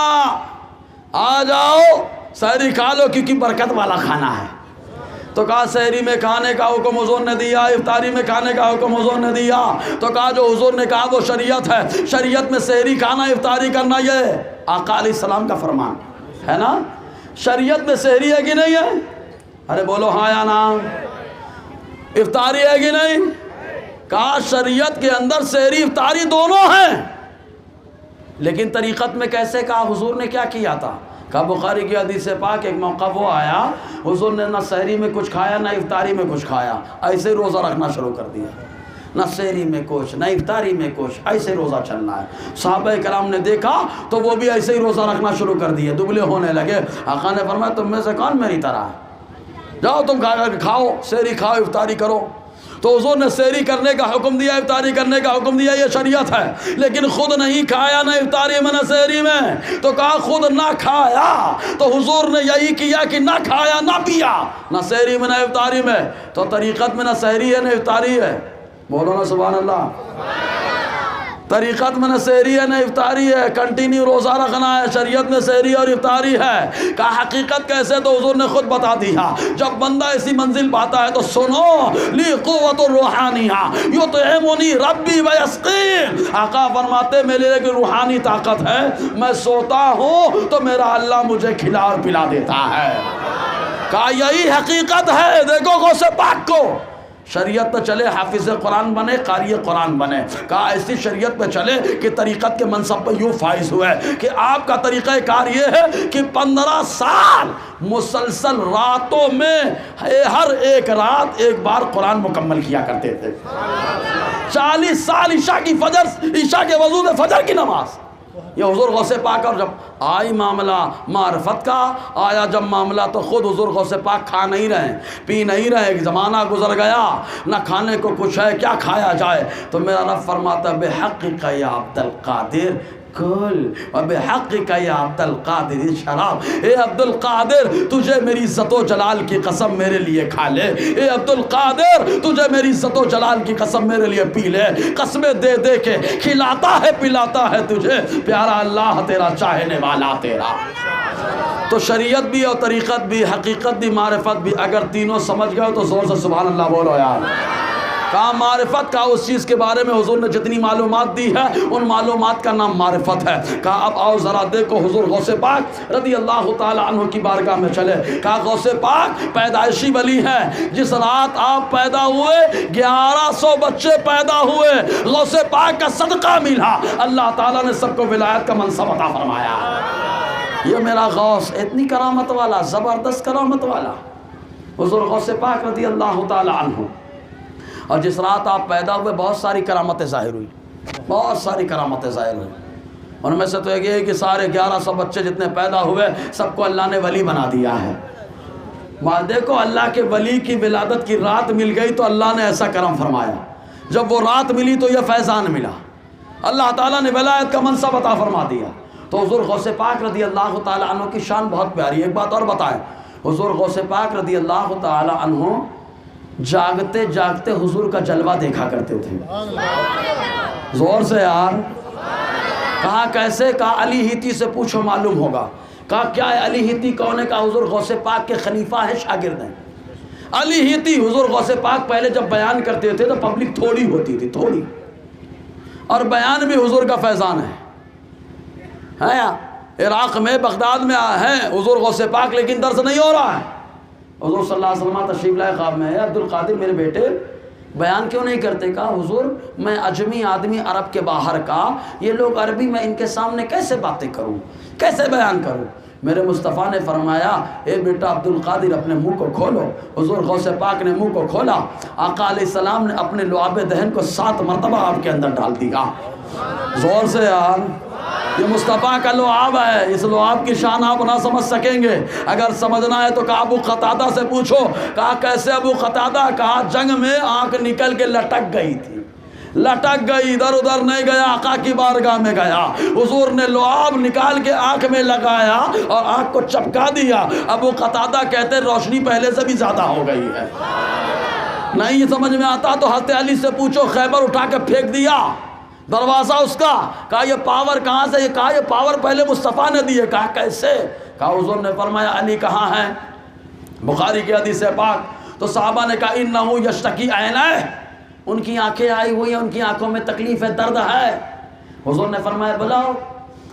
آ جاؤ سحری کھا لو کیونکہ برکت والا کھانا ہے۔ تو کہا سحری میں کھانے کا حکم حضور نے دیا، افطاری میں کھانے کا حکم حضور نے دیا۔ تو کہا جو حضور نے کہا وہ شریعت ہے، شریعت میں سحری کھانا افطاری کرنا یہ آقا علیہ السلام کا فرمان ہے نا۔ شریعت میں سحری ہے کہ نہیں ہے؟ ارے بولو ہاں یا نا۔ افطاری ہے کہ نہیں؟ کہا شریعت کے اندر سحری افطاری دونوں ہیں، لیکن طریقت میں کیسے؟ کہا حضور نے کیا کیا تھا؟ کہا بخاری کی حدیث پاک ایک موقع وہ آیا حضور نے نہ سحری میں کچھ کھایا نہ افطاری میں کچھ کھایا، ایسے روزہ رکھنا شروع کر دیا، نہ سحری میں کچھ نہ افطاری میں کچھ، ایسے روزہ چلنا ہے۔ صحابہ کرام نے دیکھا تو وہ بھی ایسے ہی روزہ رکھنا شروع کر دیے، دبلے ہونے لگے۔ آقا نے فرمایا تم میں سے کون میری طرح ہے؟ جاؤ تم کھاؤ، سحری کھاؤ، افطاری کرو۔ تو حضور نے سحری کرنے کا حکم دیا، افطاری کرنے کا حکم دیا، یہ شریعت ہے، لیکن خود نہیں کھایا نہ افطاری میں نہ سحری میں۔ تو کہا خود نہ کھایا تو حضور نے یہی کیا کہ نہ کھایا نہ پیا، نہ سحری میں نہ افطاری میں۔ تو طریقت میں نہ سحری ہے نہ افطاری ہے، بولو نا سبحان اللہ۔ طریقت میں نہ سحری ہے نہ افطاری ہے، کنٹینیو روزہ رکھنا ہے، شریعت میں سحری اور افطاری ہے۔ کہا حقیقت کیسے؟ تو حضور نے خود بتا دیا۔ جب بندہ ایسی منزل پاتا ہے تو سنو، لی قوت الروحانیہ یطعمنی ربی ویسقین، آقا فرماتے میرے لیے روحانی طاقت ہے، میں سوتا ہوں تو میرا اللہ مجھے کھلا اور پلا دیتا ہے۔ کہا یہی حقیقت ہے۔ دیکھو غوث پاک کو شریعت پہ چلے حافظ قرآن بنے، قاری قرآن بنے۔ کہا ایسی شریعت پہ چلے کہ طریقت کے منصب پہ یوں فائز ہوئے کہ آپ کا طریقہ کار یہ ہے کہ 15 سال مسلسل راتوں میں ہر ایک رات ایک بار قرآن مکمل کیا کرتے تھے۔ 40 سال عشاء کے وضو میں فجر کی نماز، یہ حضور غوث پاک. اور جب آئی معاملہ معرفت کا آیا جب معاملہ تو خود حضور غوث پاک کھا نہیں رہے پی نہیں رہے. ایک زمانہ گزر گیا نہ کھانے کو کچھ ہے کیا کھایا جائے. تو میرا رب فرماتا بے حقیق یا عبد القادر کل و بے حقیق یا عبد القادر شراب. اے عبد القادر تجھے میری عزت و جلال کی قسم میرے لیے کھا لے. اے عبد القادر تجھے میری عزت و جلال کی قسم میرے لیے پی لے. قسمیں دے دے کے کھلاتا ہے پلاتا ہے تجھے پیارا اللہ تیرا چاہنے والا تیرا. تو شریعت بھی اور طریقت بھی حقیقت بھی معرفت بھی اگر تینوں سمجھ گئے تو زور سے سبحان اللہ بولو یار. کہا معرفت کا اس چیز کے بارے میں حضور نے جتنی معلومات دی ہے ان معلومات کا نام معرفت ہے. کہا اب آؤ ذرا دیکھو حضور غوث پاک رضی اللہ تعالی عنہ کی بارگاہ میں چلے. کہا غوث پاک پیدائشی ولی ہیں. جس رات آپ پیدا ہوئے 1100 بچے پیدا ہوئے. غوث پاک کا صدقہ ملا اللہ تعالیٰ نے سب کو ولایت کا منصب عطا فرمایا. یہ میرا غوث اتنی کرامت والا زبردست کرامت والا حضور غوث پاک رضی اللہ تعالی عنہ. اور جس رات آپ پیدا ہوئے بہت ساری کرامتیں ظاہر ہوئی. بہت ساری کرامتیں ظاہر ہوئی. ان میں سے تو ایک یہ کہ سارے 1100 بچے جتنے پیدا ہوئے سب کو اللہ نے ولی بنا دیا ہے. دیکھو اللہ کے ولی کی ولادت کی رات مل گئی تو اللہ نے ایسا کرم فرمایا. جب وہ رات ملی تو یہ فیضان ملا. اللہ تعالیٰ نے ولایت کا منصب عطا فرما دیا. تو حضور غوث پاک رضی اللہ تعالی عنہ کی شان بہت پیاری. ایک بات اور بتائیں, حضور غوث پاک رضی اللہ تعالی عنہ جاگتے جاگتے حضور کا جلوہ دیکھا کرتے تھے. زور سے یار. کہا کیسے؟ کہا علی ہیتی سے پوچھو معلوم ہوگا. کہا کیا ہے علی ہیتی کون ہے؟ کہا حضور غوث پاک کے خلیفہ ہیں شاگرد ہیں. علی ہیتی حضور غوث پاک پہلے جب بیان کرتے تھے تو پبلک تھوڑی ہوتی تھی تھوڑی, اور بیان بھی حضور کا فیضان ہے. عراق میں بغداد میں ہیں حضور غوث پاک لیکن درس نہیں ہو رہا ہے. حضور صلی اللہ علیہ وسلم تشریف لائے خواب میں ہے عبد القادر میرے بیٹے بیان کیوں نہیں کرتے؟ کہا حضور میں اجمی آدمی عرب کے باہر کا, یہ لوگ عربی میں ان کے سامنے کیسے باتیں کروں کیسے بیان کروں؟ میرے مصطفیٰ نے فرمایا اے بیٹا عبد القادر اپنے منہ کو کھولو. حضور غوث پاک نے منہ کو کھولا. آقا علیہ السلام نے اپنے لعاب دہن کو 7 مرتبہ آپ کے اندر ڈال دیا. زور سے یار. یہ مصطفیٰ کا لعاب ہے. اس لعاب کی شان آپ نہ سمجھ سکیں گے. اگر سمجھنا ہے تو کہا ابو قتادہ سے پوچھو. کہا کیسے ابو قتادہ؟ کہا جنگ میں آنکھ نکل کے لٹک گئی تھی, لٹک گئی, ادھر ادھر نہیں گیا, آقا کی بارگاہ میں گیا. حضور نے لعاب نکال کے آنکھ میں لگایا اور آنکھ کو چپکا دیا. ابو قتادہ کہتے روشنی پہلے سے بھی زیادہ ہو گئی ہے. نہیں سمجھ میں آتا تو حضرت علی سے پوچھو, خیبر اٹھا کے پھینک دیا دروازہ اس کا. کہا یہ پاور کہاں سے؟ کہا یہ پاور پہلے مصطفیٰ نے دی ہے. کہا کیسے؟ کہا حضور نے فرمایا علی کہاں ہے؟ بخاری کی حدیث پاک. تو صحابہ نے کہا انہو یشتکی عینہ, ان کی آنکھیں آئی ہوئی ہیں, ان کی آنکھوں میں تکلیف ہے درد ہے. حضور نے فرمایا بلاؤ.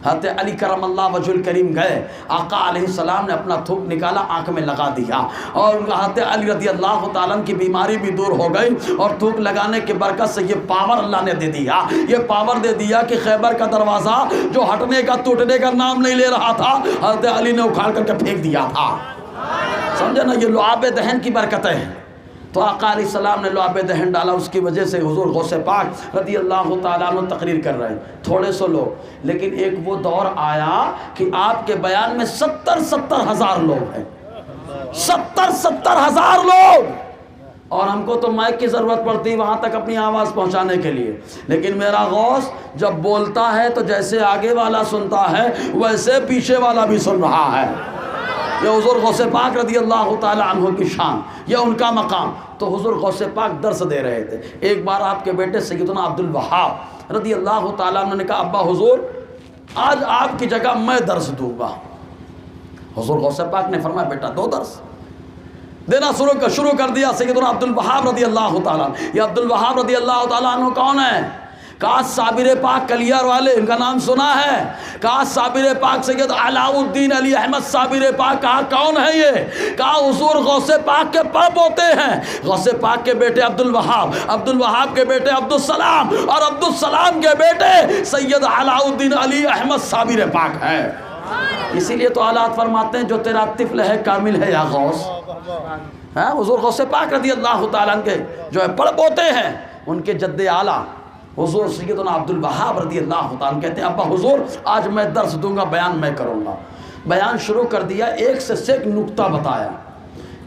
حضرت علی کرم اللہ وجہ الکریم گئے. آقا علیہ السلام نے اپنا تھوک نکالا آنکھ میں لگا دیا اور حضرت علی رضی اللہ تعالیٰ کی بیماری بھی دور ہو گئی. اور تھوک لگانے کی برکت سے یہ پاور اللہ نے دے دیا. یہ پاور دے دیا کہ خیبر کا دروازہ جو ہٹنے کا ٹوٹنے کا نام نہیں لے رہا تھا حضرت علی نے اکھاڑ کر کے پھینک دیا تھا. سمجھے نا, یہ لعاب دہن کی برکتیں ہیں. تو آقا علیہ السلام نے لعاب دہن ڈالا. اس کی وجہ سے حضور غوث پاک رضی اللہ تعالیٰ عنہ تقریر کر رہے ہیں. تھوڑے سے لوگ, لیکن ایک وہ دور آیا کہ آپ کے بیان میں 70 ہزار لوگ ہیں. 70 ہزار لوگ. اور ہم کو تو مائک کی ضرورت پڑتی وہاں تک اپنی آواز پہنچانے کے لیے. لیکن میرا غوث جب بولتا ہے تو جیسے آگے والا سنتا ہے ویسے پیچھے والا بھی سن رہا ہے. یہ حضور غوث پاک رضی اللہ تعالی عنہ کی شان, یہ ان کا مقام. تو حضور غوث پاک درس دے رہے تھے. ایک بار آپ کے بیٹے سیدنا عبد الوہاب رضی اللہ تعالیٰ عنہ نے کہا ابا حضور آج آپ کی جگہ میں درس دوں گا. حضور غوث پاک نے فرمایا بیٹا 2 درس دینا شروع کر دیا. سیدنا عبد الوہاب رضی اللہ تعالیٰ. یہ عبد الوہاب رضی اللہ تعالیٰ عنہ کون ہے؟ کہا صابر پاک کلیار والے, ان کا نام سنا ہے. کہا صابر پاک سید علاء الدین علی احمد صابر پاک. کہا کون ہے یہ؟ کہا حضور غوث پاک کے پڑپوتے ہیں. غوث پاک کے بیٹے عبد الوہاب, عبد الوہاب کے بیٹے عبد السلام, اور عبد السلام کے بیٹے سید علاء الدین علی احمد صابر پاک ہے. اسی لیے تو آلات فرماتے ہیں جو تیرا طفل ہے کامل ہے یا غوث. حضور غوث پاک رضی اللہ تعالیٰ کے جو ہے پڑپوتے ہیں, ان کے جد اعلیٰ حضور سیدنا عبد الوہاب رضی اللہ تعالیٰ کہتے ہیں ابا حضور آج میں درس دوں گا، بیان میں کروں گا۔ بیان شروع کر دیا، ایک سے ایک نکتہ بتایا،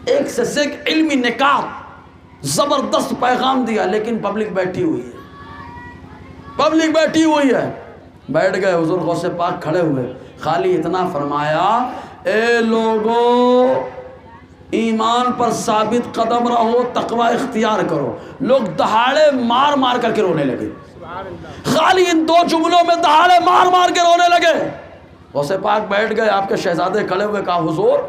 ایک سے ایک علمی نکات، زبردست پیغام دیا، لیکن پبلک بیٹھی ہوئی ہے، پبلک بیٹھی ہوئی ہے۔ بیٹھ گئے، حضور غوث پاک کھڑے ہوئے، خالی اتنا فرمایا اے لوگو ایمان پر ثابت قدم رہو، تقوی اختیار کرو۔ لوگ دہاڑے مار مار کر کے رونے لگے، خالی ان دو جملوں میں دہاڑے مار مار کے رونے لگے۔ غوث پاک بیٹھ گئے، آپ کے شہزادے کھڑے ہوئے، کہا حضور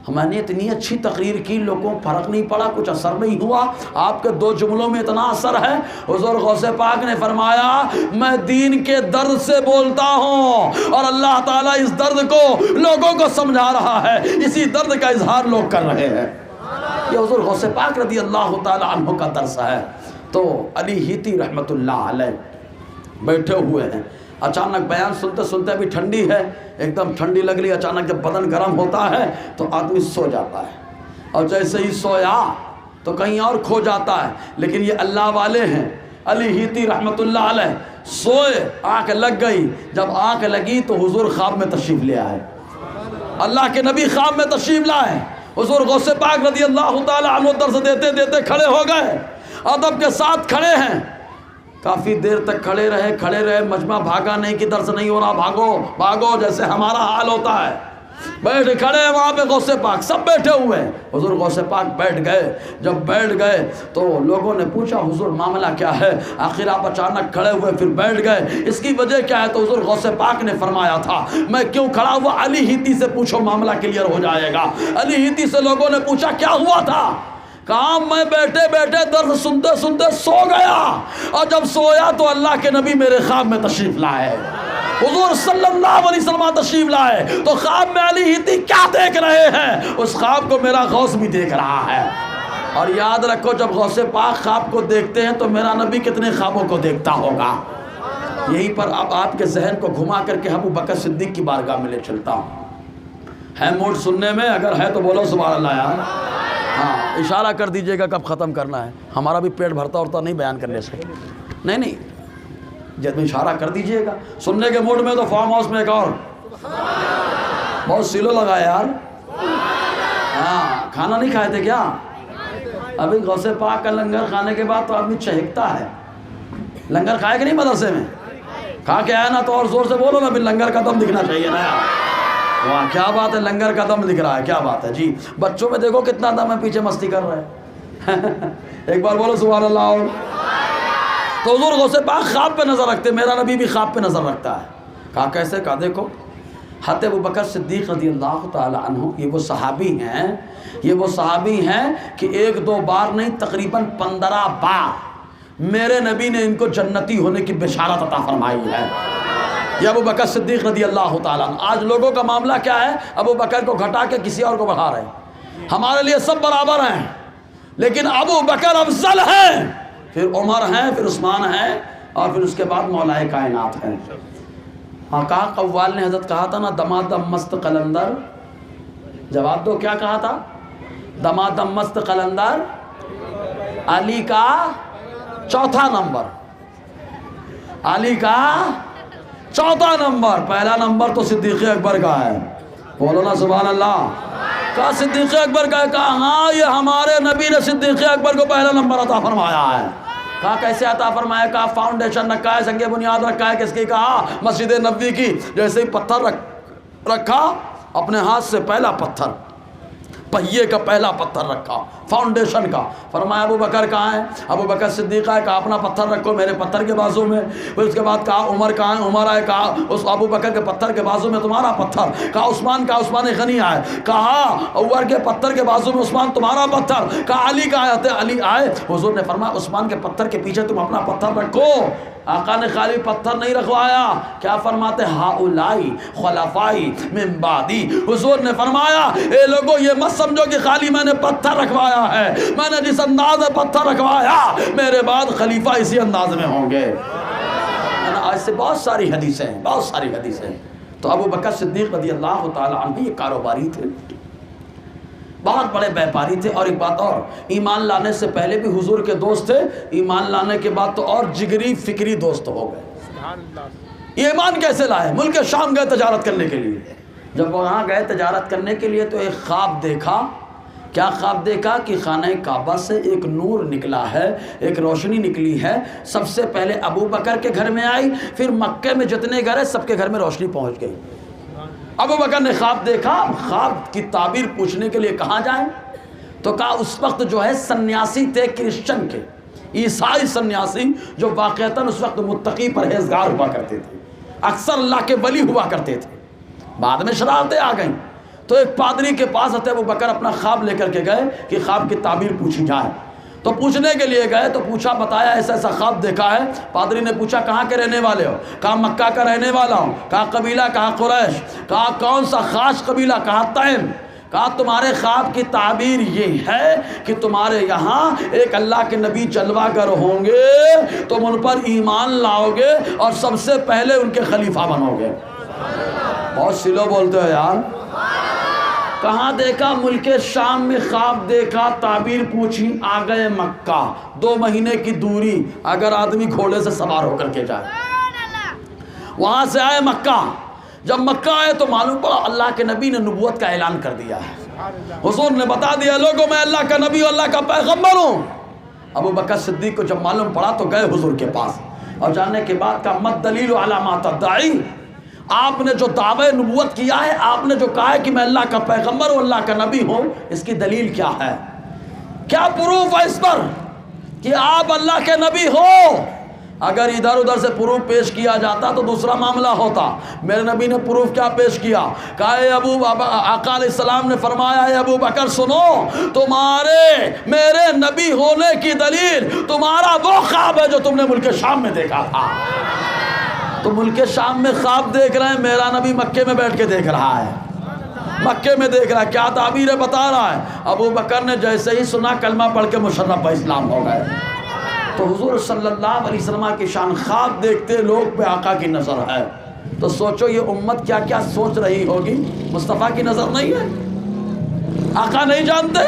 ہم نے اتنی اچھی تقریر کی، لوگوں کو فرق نہیں پڑا، کچھ اثر نہیں ہوا، آپ کے دو جملوں میں اتنا اثر ہے۔ حضور غوث پاک نے فرمایا میں دین کے درد سے بولتا ہوں اور اللہ تعالیٰ اس درد کو لوگوں کو سمجھا رہا ہے، اسی درد کا اظہار لوگ کر رہے ہیں۔ یہ حضور غوث پاک رضی اللہ تعالیٰ عنہ کا درس ہے۔ تو علی ہیتی رحمت اللہ علیہ بیٹھے ہوئے ہیں، اچانک بیان سنتے سنتے ابھی ٹھنڈی ہے، ایک دم ٹھنڈی لگ رہی، اچانک جب بدن گرم ہوتا ہے تو آدمی سو جاتا ہے، اور جیسے ہی سویا تو کہیں اور کھو جاتا ہے۔ لیکن یہ اللہ والے ہیں، علی ہیتی رحمت اللہ علیہ سوئے، آنکھ لگ گئی، جب آنکھ لگی تو حضور خواب میں تشریف لے آئے، اللہ کے نبی خواب میں تشریف لائے۔ حضور غوث پاک رضی اللہ تعالیٰ عنہ درس دیتے دیتے کھڑے ہو گئے، ادب کے ساتھ کھڑے ہیں، کافی دیر تک کھڑے رہے، مجمع بھاگا نہیں کہ درس نہیں ہو رہا، بھاگو بھاگو، جیسے ہمارا حال ہوتا ہے۔ بیٹھ کھڑے وہاں پہ غوث پاک سب بیٹھے ہوئے ہیں۔ حضور غوث پاک بیٹھ گئے، جب بیٹھ گئے تو لوگوں نے پوچھا حضور معاملہ کیا ہے؟ آخر آپ اچانک کھڑے ہوئے پھر بیٹھ گئے، اس کی وجہ کیا ہے؟ تو حضور غوث پاک نے فرمایا تھا میں کیوں کھڑا ہوا، علی ہیتی سے پوچھو معاملہ کلیئر ہو جائے گا۔ علی ہیتی سے لوگوں نے پوچھا کیا ہوا تھا؟ کہا میں بیٹھے بیٹھے درس سنتے سنتے سو گیا، اور جب سویا تو اللہ کے نبی میرے خواب میں تشریف لائے، حضور صلی اللہ علیہ وسلم تشریف لائے، تو خواب میں علی ہیتی کیا دیکھ رہے ہیں اس خواب کو میرا غوث بھی دیکھ رہا ہے۔ اور یاد رکھو جب غوث پاک خواب کو دیکھتے ہیں تو میرا نبی کتنے خوابوں کو دیکھتا ہوگا۔ یہیں پر اب آپ کے ذہن کو گھما کر کے ابو بکر صدیق کی بارگاہ میں لے چلتا ہوں۔ ہے موڈ سننے میں؟ اگر ہے تو بولو سبحان اللہ یار۔ ہاں اشارہ کر دیجئے گا کب ختم کرنا ہے، ہمارا بھی پیٹ بھرتا ہوتا نہیں بیان کرنے سے، نہیں جب اشارہ کر دیجئے گا۔ سننے کے موڈ میں تو فارم ہاؤس میں ایک اور بہت سیلو لگا یار۔ ہاں کھانا نہیں کھائے تھے کیا؟ ابھی غوث پاک کا لنگر کھانے کے بعد تو آدمی چہکتا ہے۔ لنگر کھائے کہ نہیں مدرسے میں؟ کھا کے آیا نا تو اور زور سے بولو نا، پھر لنگر کا دم دکھنا چاہیے نا یار۔ واہ کیا بات ہے، لنگر کا دم دکھ رہا ہے، کیا بات ہے جی۔ بچوں میں دیکھو کتنا دم ہے، پیچھے مستی کر رہے ہیں۔ ایک بار بولو سبحان اللہ۔ تو حضور غوث پاک خواب پہ نظر رکھتے، میرا نبی بھی خواب پہ نظر رکھتا ہے۔ کہا کیسے؟ کہا دیکھو حضرت ابو بکر صدیق رضی اللہ تعالی عنہ یہ وہ صحابی ہیں کہ ایک دو بار نہیں تقریباً 15 بار میرے نبی نے ان کو جنتی ہونے کی بشارت عطا فرمائی ہے۔ یہ ابو بکر صدیق رضی اللہ تعالیٰ عنہ۔ آج لوگوں کا معاملہ کیا ہے؟ ابو بکر کو گھٹا کے کسی اور کو بڑھا رہے ہیں۔ ہمارے لیے سب برابر ہیں، لیکن ابو بکر افضل ہیں، پھر عمر ہیں، پھر عثمان ہیں، اور پھر اس کے بعد مولا کائنات ہیں۔ ہاں کہا قوال نے حضرت کہا تھا نا دمادم مست قلندر، جواب دو کیا کہا تھا؟ دمادم مست قلندر علی کا چوتھا نمبر، علی کا چوتھا نمبر، پہلا نمبر تو صدیق اکبر کا ہے، بولو نا سبحان اللہ۔ کہا صدیق اکبر کا ہے؟ کہا ہاں یہ ہمارے نبی نے صدیق اکبر کو پہلا نمبر عطا فرمایا ہے۔ کہا کیسے عطا فرمایا؟ کہا فاؤنڈیشن رکھا ہے، سنگ بنیاد رکھا ہے، کس کی؟ کہا مسجد نبوی کی۔ جیسے ہی پتھر رکھا اپنے ہاتھ سے پہلا پتھر، پہیے کا پہلا پتھر رکھا فاؤنڈیشن کا، فرمایا ابو بکر کہاں ہے؟ ابو بکر صدیق ہے، کہا اپنا پتھر رکھو میرے پتھر کے بازو میں۔ پھر اس کے بعد کہا عمر کہاں ہے؟ عمر ہے، کہا اس ابو بکر کے پتھر کے بازو میں تمہارا پتھر۔ کہا عثمان کا، عثمان غنی آئے، کہا عمر کے پتھر کے بازو میں عثمان تمہارا پتھر۔ کہا علی کا آئے، علی آئے، حضور نے فرمایا عثمان کے پتھر کے پیچھے تم اپنا پتھر رکھو۔ آقا نے خالی پتھر نہیں رکھوایا، کیا فرماتے؟ ہاؤلائی خلفائی من بعدی۔ حضور نے فرمایا اے لوگوں یہ مت سمجھو کہ خالی میں نے پتھر رکھوایا ہے، میں نے جس انداز میں پتھر رکھوایا میرے بعد خلیفہ اسی انداز میں ہوں گے۔ آج سے بہت ساری حدیثیں ہیں، بہت ساری حدیثیں۔ تو ابو بکر صدیق رضی اللہ تعالی عنہ یہ کاروباری تھے، بہت بڑے بیپاری تھے. اور ایک بات اور، ایمان لانے سے پہلے بھی حضور کے دوست تھے، ایمان لانے کے بعد تو اور جگری فکری دوست ہو گئے. یہ ایمان کیسے لائے؟ ملک شام گئے تجارت کرنے کے لیے. جب وہاں گئے تجارت کرنے کے لیے تو ایک خواب دیکھا. کیا خواب دیکھا؟ کہ خانہ کعبہ سے ایک نور نکلا ہے، ایک روشنی نکلی ہے. سب سے پہلے ابو بکر کے گھر میں آئی، پھر مکے میں جتنے گھر ہیں سب کے گھر میں روشنی پہنچ گئی. ابو بکر نے خواب دیکھا. خواب کی تعبیر پوچھنے کے لیے کہاں جائیں؟ تو کہا اس وقت جو ہے سنیاسی تھے کرسچن کے، عیسائی سنیاسی جو واقعتاً اس وقت متقی پرہیزگار ہوا کرتے تھے، اکثر اللہ کے ولی ہوا کرتے تھے. بعد میں شرارتیں آ گئیں تو ایک پادری کے پاس حضرت ابو بکر اپنا خواب لے کر کے گئے کہ خواب کی تعبیر پوچھی جائے. تو پوچھنے کے لیے گئے تو پوچھا، بتایا ایسا ایسا خواب دیکھا ہے. پادری نے پوچھا کہاں کے رہنے والے ہو؟ کہا مکہ کا رہنے والا ہوں. کہا قبیلہ؟ کہا قریش. کہا کون سا خاص قبیلہ؟ کہا تیم. کہا تمہارے خواب کی تعبیر یہ ہے کہ تمہارے یہاں ایک اللہ کے نبی جلوہ گر ہوں گے، تم ان پر ایمان لاؤ گے اور سب سے پہلے ان کے خلیفہ بنو گے. بہت سلو بولتے ہو یار. کہاں دیکھا؟ ملک شام میں خواب دیکھا، تعبیر پوچھی، آ گئے مکہ. 2 مہینے کی دوری اگر آدمی گھوڑے سے سوار ہو کر کے جائے. وہاں سے آئے مکہ. جب مکہ آئے تو معلوم پڑا اللہ کے نبی نے نبوت کا اعلان کر دیا ہے. حضور نے بتا دیا لوگوں میں اللہ کا نبی اور اللہ کا پیغمبر ہوں. ابو بکر صدیق کو جب معلوم پڑا تو گئے حضور کے پاس اور جاننے کے بعد کہا مت دلیل علی ما تدعی، آپ نے جو دعوے نبوت کیا ہے، آپ نے جو کہا ہے کہ میں اللہ کا پیغمبر ہوں، اللہ کا نبی ہوں، اس کی دلیل کیا ہے؟ کیا پروف ہے اس پر کہ آپ اللہ کے نبی ہو؟ اگر ادھر ادھر سے پروف پیش کیا جاتا تو دوسرا معاملہ ہوتا. میرے نبی نے پروف کیا پیش کیا؟ کہا اے آقا علیہ السلام نے فرمایا اے ابو بکر سنو، تمہارے میرے نبی ہونے کی دلیل تمہارا وہ خواب ہے جو تم نے ملک شام میں دیکھا تھا. تو ملک شام میں خواب دیکھ رہے ہیں، میرا نبی مکے میں بیٹھ کے دیکھ رہا ہے، مکے میں دیکھ رہا ہے. کیا تعبیر بتا رہا ہے؟ ابو بکر نے جیسے ہی سنا کلمہ پڑھ کے مشرف اسلام ہو گئے. تو حضور صلی اللہ علیہ وسلم کی شان، خواب دیکھتے لوگ پہ آقا کی نظر ہے. تو سوچو یہ امت کیا کیا سوچ رہی ہوگی. مصطفیٰ کی نظر نہیں ہے؟ آقا نہیں جانتے؟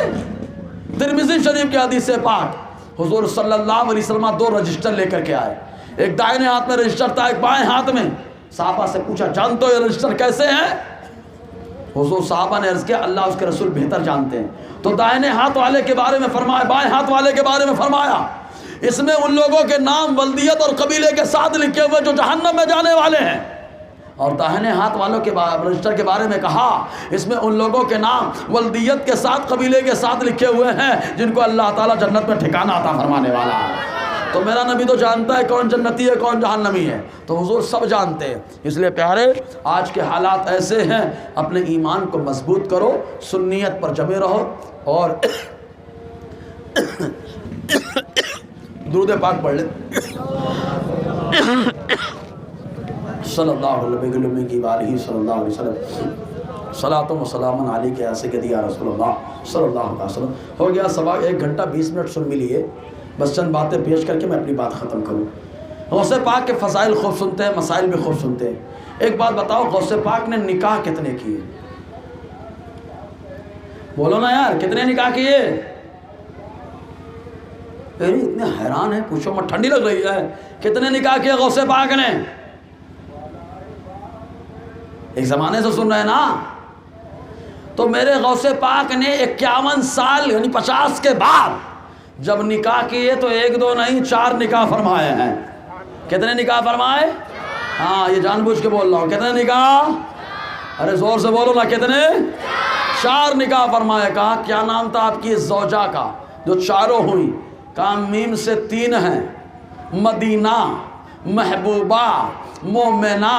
ترمذی شریف کی حدیث پاک، حضور صلی اللہ علیہ وسلم 2 رجسٹر لے کر کے آئے. ایک دائیں ہاتھ میں رجسٹر تھا، ایک بائیں ہاتھ میں. صحابہ سے پوچھا جانتے ہو یہ رجسٹر کیسے ہیں؟ حضور صحابہ نے عرض کیا اللہ اس کے رسول بہتر جانتے ہیں. تو دائیں ہاتھ والے کے بارے میں فرمایا، بائیں ہاتھ والے کے بارے میں فرمایا اس میں ان لوگوں کے نام، ولدیت اور قبیلے کے ساتھ لکھے ہوئے جو جہنم میں جانے والے ہیں. اور داہنے ہاتھ والوں کے رجسٹر کے بارے میں کہا اس میں ان لوگوں کے نام، ولدیت کے ساتھ، قبیلے کے ساتھ لکھے ہوئے ہیں جن کو اللہ تعالیٰ جنت میں ٹھکانہ عطا فرمانے والا ہے. تو میرا نبی تو جانتا ہے کون جنتی ہے کون جہنمی ہے. تو حضور سب جانتے ہیں. اس لیے پیارے آج کے حالات ایسے ہیں، اپنے ایمان کو مضبوط کرو، سنیت پر جمے رہو اور درود پاک پڑھ لیں. صلی اللہ علیہ وسلم صلاۃ و سلام علیک یا سیدی یا رسول اللہ صلی اللہ علیہ وسلم. ہو گیا 1 گھنٹہ 20 منٹ سن ملیے. بس چند باتیں پیش کر کے میں اپنی بات ختم کروں. غوث پاک کے فضائل خوب سنتے ہیں، مسائل بھی خوب سنتے ہیں. ایک بات بتاؤ، غوث پاک نے نکاح کتنے کیے؟ بولو نا یار، کتنے نکاح کیے؟ اتنے حیران ہیں، پوچھو مت، ٹھنڈی لگ رہی ہے. کتنے نکاح کیے غوث پاک نے؟ ایک زمانے سے سن رہے ہیں نا. تو میرے غوث پاک نے 51 سال یعنی 50 کے بعد جب نکاح کیے تو 1 2 نہیں 4 نکاح فرمائے ہیں. کتنے نکاح فرمائے؟ ہاں یہ جان بوجھ کے بول رہا ہوں. کتنے نکاح؟ ارے زور سے بولو نا. کتنے؟ 4 نکاح فرمائے. کہا کیا نام تھا آپ کی زوجہ کا جو چاروں ہوئی؟ کہا میم سے 3 ہیں، مدینہ، محبوبہ، مومنہ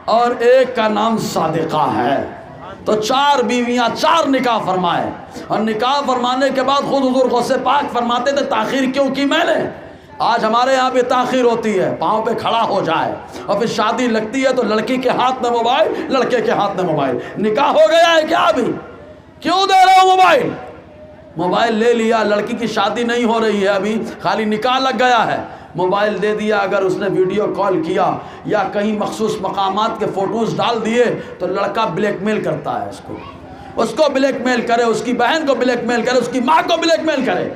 اور ایک کا نام صادقہ ہے. تو 4 بیویاں، 4 نکاح فرمائے. اور نکاح فرمانے کے بعد خود حضور غوث پاک فرماتے تھے تاخیر کیوں کی میں نے؟ آج ہمارے یہاں بھی تاخیر ہوتی ہے، پاؤں پہ کھڑا ہو جائے اور پھر شادی لگتی ہے تو لڑکی کے ہاتھ میں موبائل، لڑکے کے ہاتھ میں موبائل. نکاح ہو گیا ہے کیا ابھی؟ کیوں دے رہے ہو موبائل؟ موبائل لے لیا، لڑکی کی شادی نہیں ہو رہی ہے ابھی، خالی نکاح لگ گیا ہے، موبائل دے دیا. اگر اس نے ویڈیو کال کیا یا کہیں مخصوص مقامات کے فوٹوز ڈال دیے تو لڑکا بلیک میل کرتا ہے اس کو. اس کو بلیک میل کرے، اس کی بہن کو بلیک میل کرے، اس کی ماں کو بلیک میل کرے۔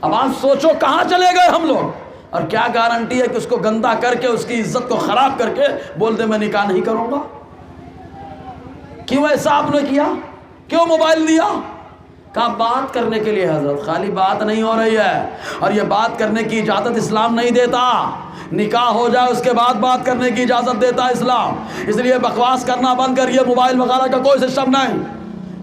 اب آپ سوچو کہاں چلے گئے ہم لوگ، اور کیا گارنٹی ہے کہ اس کو گندا کر کے اس کی عزت کو خراب کر کے بول دے میں نکاح نہیں کروں گا؟ کیوں ایسا آپ نے کیا؟ کیوں موبائل دیا؟ کہا بات کرنے کے لیے حضرت، خالی بات نہیں ہو رہی ہے، اور یہ بات کرنے کی اجازت اسلام نہیں دیتا۔ نکاح ہو جائے اس کے بعد بات کرنے کی اجازت دیتا ہے اسلام، اس لیے بکواس کرنا بند کریے، موبائل وغیرہ کا کوئی سسٹم نہیں۔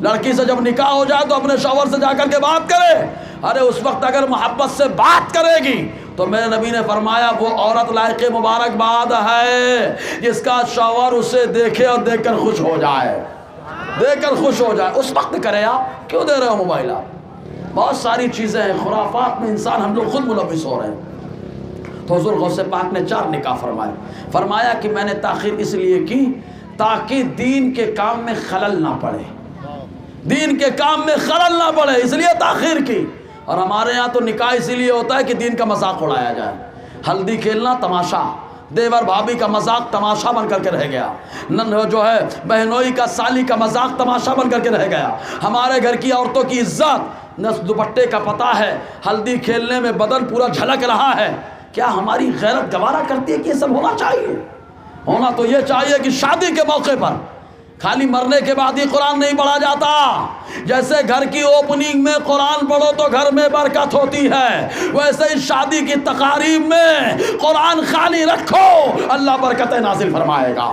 لڑکی سے جب نکاح ہو جائے تو اپنے شوہر سے جا کر کے بات کرے، ارے اس وقت اگر محبت سے بات کرے گی تو میرے نبی نے فرمایا وہ عورت لائق مبارکباد ہے جس کا شوہر اسے دیکھے اور دیکھ کر خوش ہو جائے، دیکھ کر خوش ہو جائے، اس وقت کرے۔ آپ کیوں دے رہے ہو موبائل؟ آپ بہت ساری چیزیں ہیں، خرافات میں انسان ہم لوگ خود ملوث ہو رہے ہیں۔ تو حضور غوث پاک نے 4 نکاح فرمائے، فرمایا کہ میں نے تاخیر اس لیے کی تاکہ دین کے کام میں خلل نہ پڑے، دین کے کام میں خلل نہ پڑے، اس لیے تاخیر کی۔ اور ہمارے یہاں تو نکاح اسی لیے ہوتا ہے کہ دین کا مذاق اڑایا جائے، ہلدی کھیلنا تماشا، دیور بھابھی کا مذاق تماشا بن کر کے رہ گیا، جو ہے بہنوئی کا سالی کا مذاق تماشا بن کر کے رہ گیا۔ ہمارے گھر کی عورتوں کی عزت نہ دوپٹے کا پتہ ہے، ہلدی کھیلنے میں بدن پورا جھلک رہا ہے۔ کیا ہماری غیرت گوارا کرتی ہے کہ یہ سب ہونا چاہیے؟ ہونا تو یہ چاہیے کہ شادی کے موقع پر خالی مرنے کے بعد ہی قرآن نہیں پڑھا جاتا، جیسے گھر کی اوپننگ میں قرآن پڑھو تو گھر میں برکت ہوتی ہے، ویسے ہی شادی کی تقاریب میں قرآن خالی رکھو، اللہ برکتیں نازل فرمائے گا۔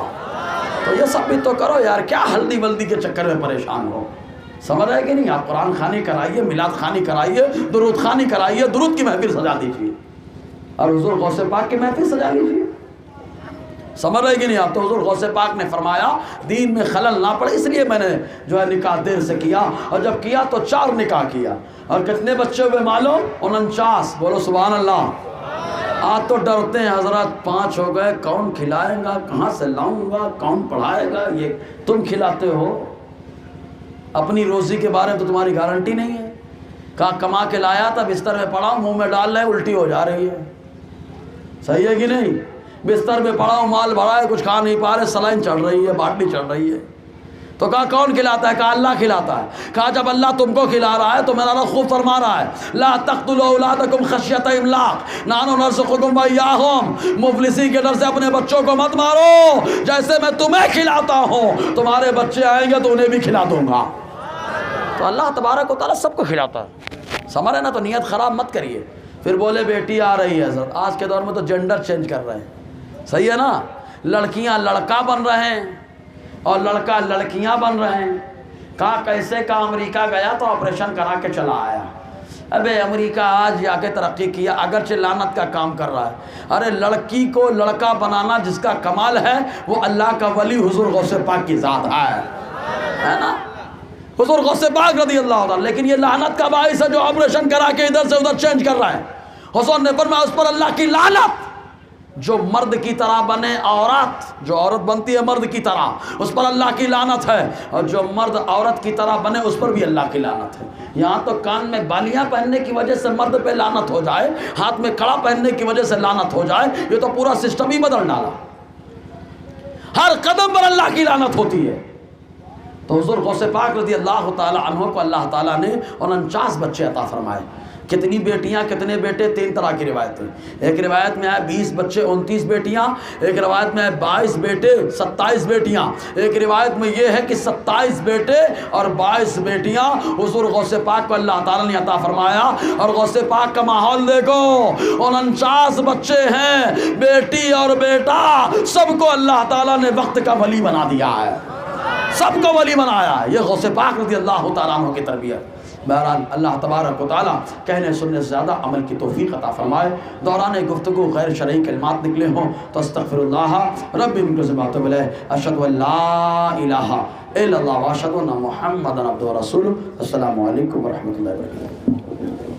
تو یہ سب بھی تو کرو یار، کیا ہلدی ولدی کے چکر میں پریشان ہو؟ سمجھ رہے کہ نہیں؟ آپ قرآن خوانی کرائیے، میلاد خوانی کرائیے، درود خوانی کرائیے، درود کی محفل سجا دیجیے، اور حضور غوث پاک کی محفل سجا لیجیے۔ سمجھ رہے کہ نہیں؟ آپ تو حضور غوث پاک نے فرمایا دین میں خلل نہ پڑے، اس لیے میں نے جو ہے نکاح دیر سے کیا، اور جب کیا تو 4 نکاح کیا۔ اور کتنے بچے ہوئے معلوم؟ 49۔ بولو سبحان اللہ۔ آج تو ڈرتے ہیں حضرت 5 ہو گئے، کون کھلائے گا، کہاں سے لاؤں گا، کون پڑھائے گا؟ یہ تم کھلاتے ہو، اپنی روزی کے بارے میں تو تمہاری گارنٹی نہیں ہے۔ کہا کما کے لایا تھا، بستر میں پڑا ہوں، منہ میں ڈال رہے الٹی ہو جا رہی ہے، صحیح ہے کہ نہیں؟ بستر میں پڑا ہوں، مال بھرا ہے، کچھ کھا نہیں پا رہے، سلائن چڑھ رہی ہے، باٹلی چڑھ رہی ہے۔ تو کہا کون کھلاتا ہے؟ کہا اللہ کھلاتا ہے۔ کہا جب اللہ تم کو کھلا رہا ہے تو میرا رب خوب فرما رہا ہے لا تقتلوا اولادکم خشیۃ املاق نحن نرزقکم وایاہم، مفلسی کے ڈر سے اپنے بچوں کو مت مارو، جیسے میں تمہیں کھلاتا ہوں تمہارے بچے آئیں گے تو انہیں بھی کھلا دوں گا۔ تو اللہ تبارک و تعالیٰ سب کو کھلاتا ہے، سمجھ رہے نا؟ تو نیت خراب مت کریے۔ پھر بولے بیٹی آ رہی ہے حضرت، آج کے دور میں تو جینڈر چینج کر رہے ہیں، صحیح ہے نا؟ لڑکیاں لڑکا بن رہے ہیں اور لڑکا لڑکیاں بن رہے ہیں۔ کہا کیسے؟ کا امریکہ گیا تو آپریشن کرا کے چلا آیا۔ ابے امریکہ آج جا کے ترقی کیا، اگرچہ لعنت کا کام کر رہا ہے۔ ارے لڑکی کو لڑکا بنانا جس کا کمال ہے وہ اللہ کا ولی حضور غوث پاک کی ذات ہے نا؟ حضور غوث پاک رضی اللہ عنہ۔ لیکن یہ لعنت کا باعث ہے جو آپریشن کرا کے ادھر سے ادھر چینج کر رہا ہے۔ حضور نے فرمایا اس پر اللہ کی لعنت، جو مرد کی طرح بنے عورت، جو عورت بنتی ہے مرد کی طرح اس پر اللہ کی لعنت ہے، اور جو مرد عورت کی طرح بنے اس پر بھی اللہ کی لعنت ہے۔ یہاں تو کان میں بالیاں پہننے کی وجہ سے مرد پہ لعنت ہو جائے، ہاتھ میں کڑا پہننے کی وجہ سے لعنت ہو جائے، یہ تو پورا سسٹم ہی بدل ڈالا، ہر قدم پر اللہ کی لعنت ہوتی ہے۔ تو حضور غوث پاک رضی اللہ تعالی عنہ کو اللہ تعالیٰ نے 49 بچے عطا فرمائے۔ کتنی بیٹیاں کتنے بیٹے؟ 3 طرح کی روایتیں۔ ایک روایت میں ہے 20 بچے 29 بیٹیاں، ایک روایت میں ہے 22 بیٹے 27 بیٹیاں، ایک روایت میں یہ ہے کہ 27 بیٹے اور 22 بیٹیاں حضور غوث پاک کو اللہ تعالیٰ نے عطا فرمایا۔ اور غوث پاک کا ماحول دیکھو، 49 بچے ہیں، بیٹی اور بیٹا سب کو اللہ تعالیٰ نے وقت کا ولی بنا دیا ہے، سب کو ولی بنایا ہے۔ یہ غوث پاک رضی اللہ تعالیٰ عنہ کی تربیت۔ بہرحال اللہ تبارک و تعالیٰ کہنے سننے سے زیادہ عمل کی توفیق عطا فرمائے۔ دوران گفتگو غیر شرعی کلمات نکلے ہوں تو استغفر اللہ ربی من کل ذنب واتوب الیہ، اشہد ان لا الہ الا اللہ واشہد ان محمدا عبدہ ورسولہ۔ السلام علیکم ورحمۃ اللہ وبرکاتہ۔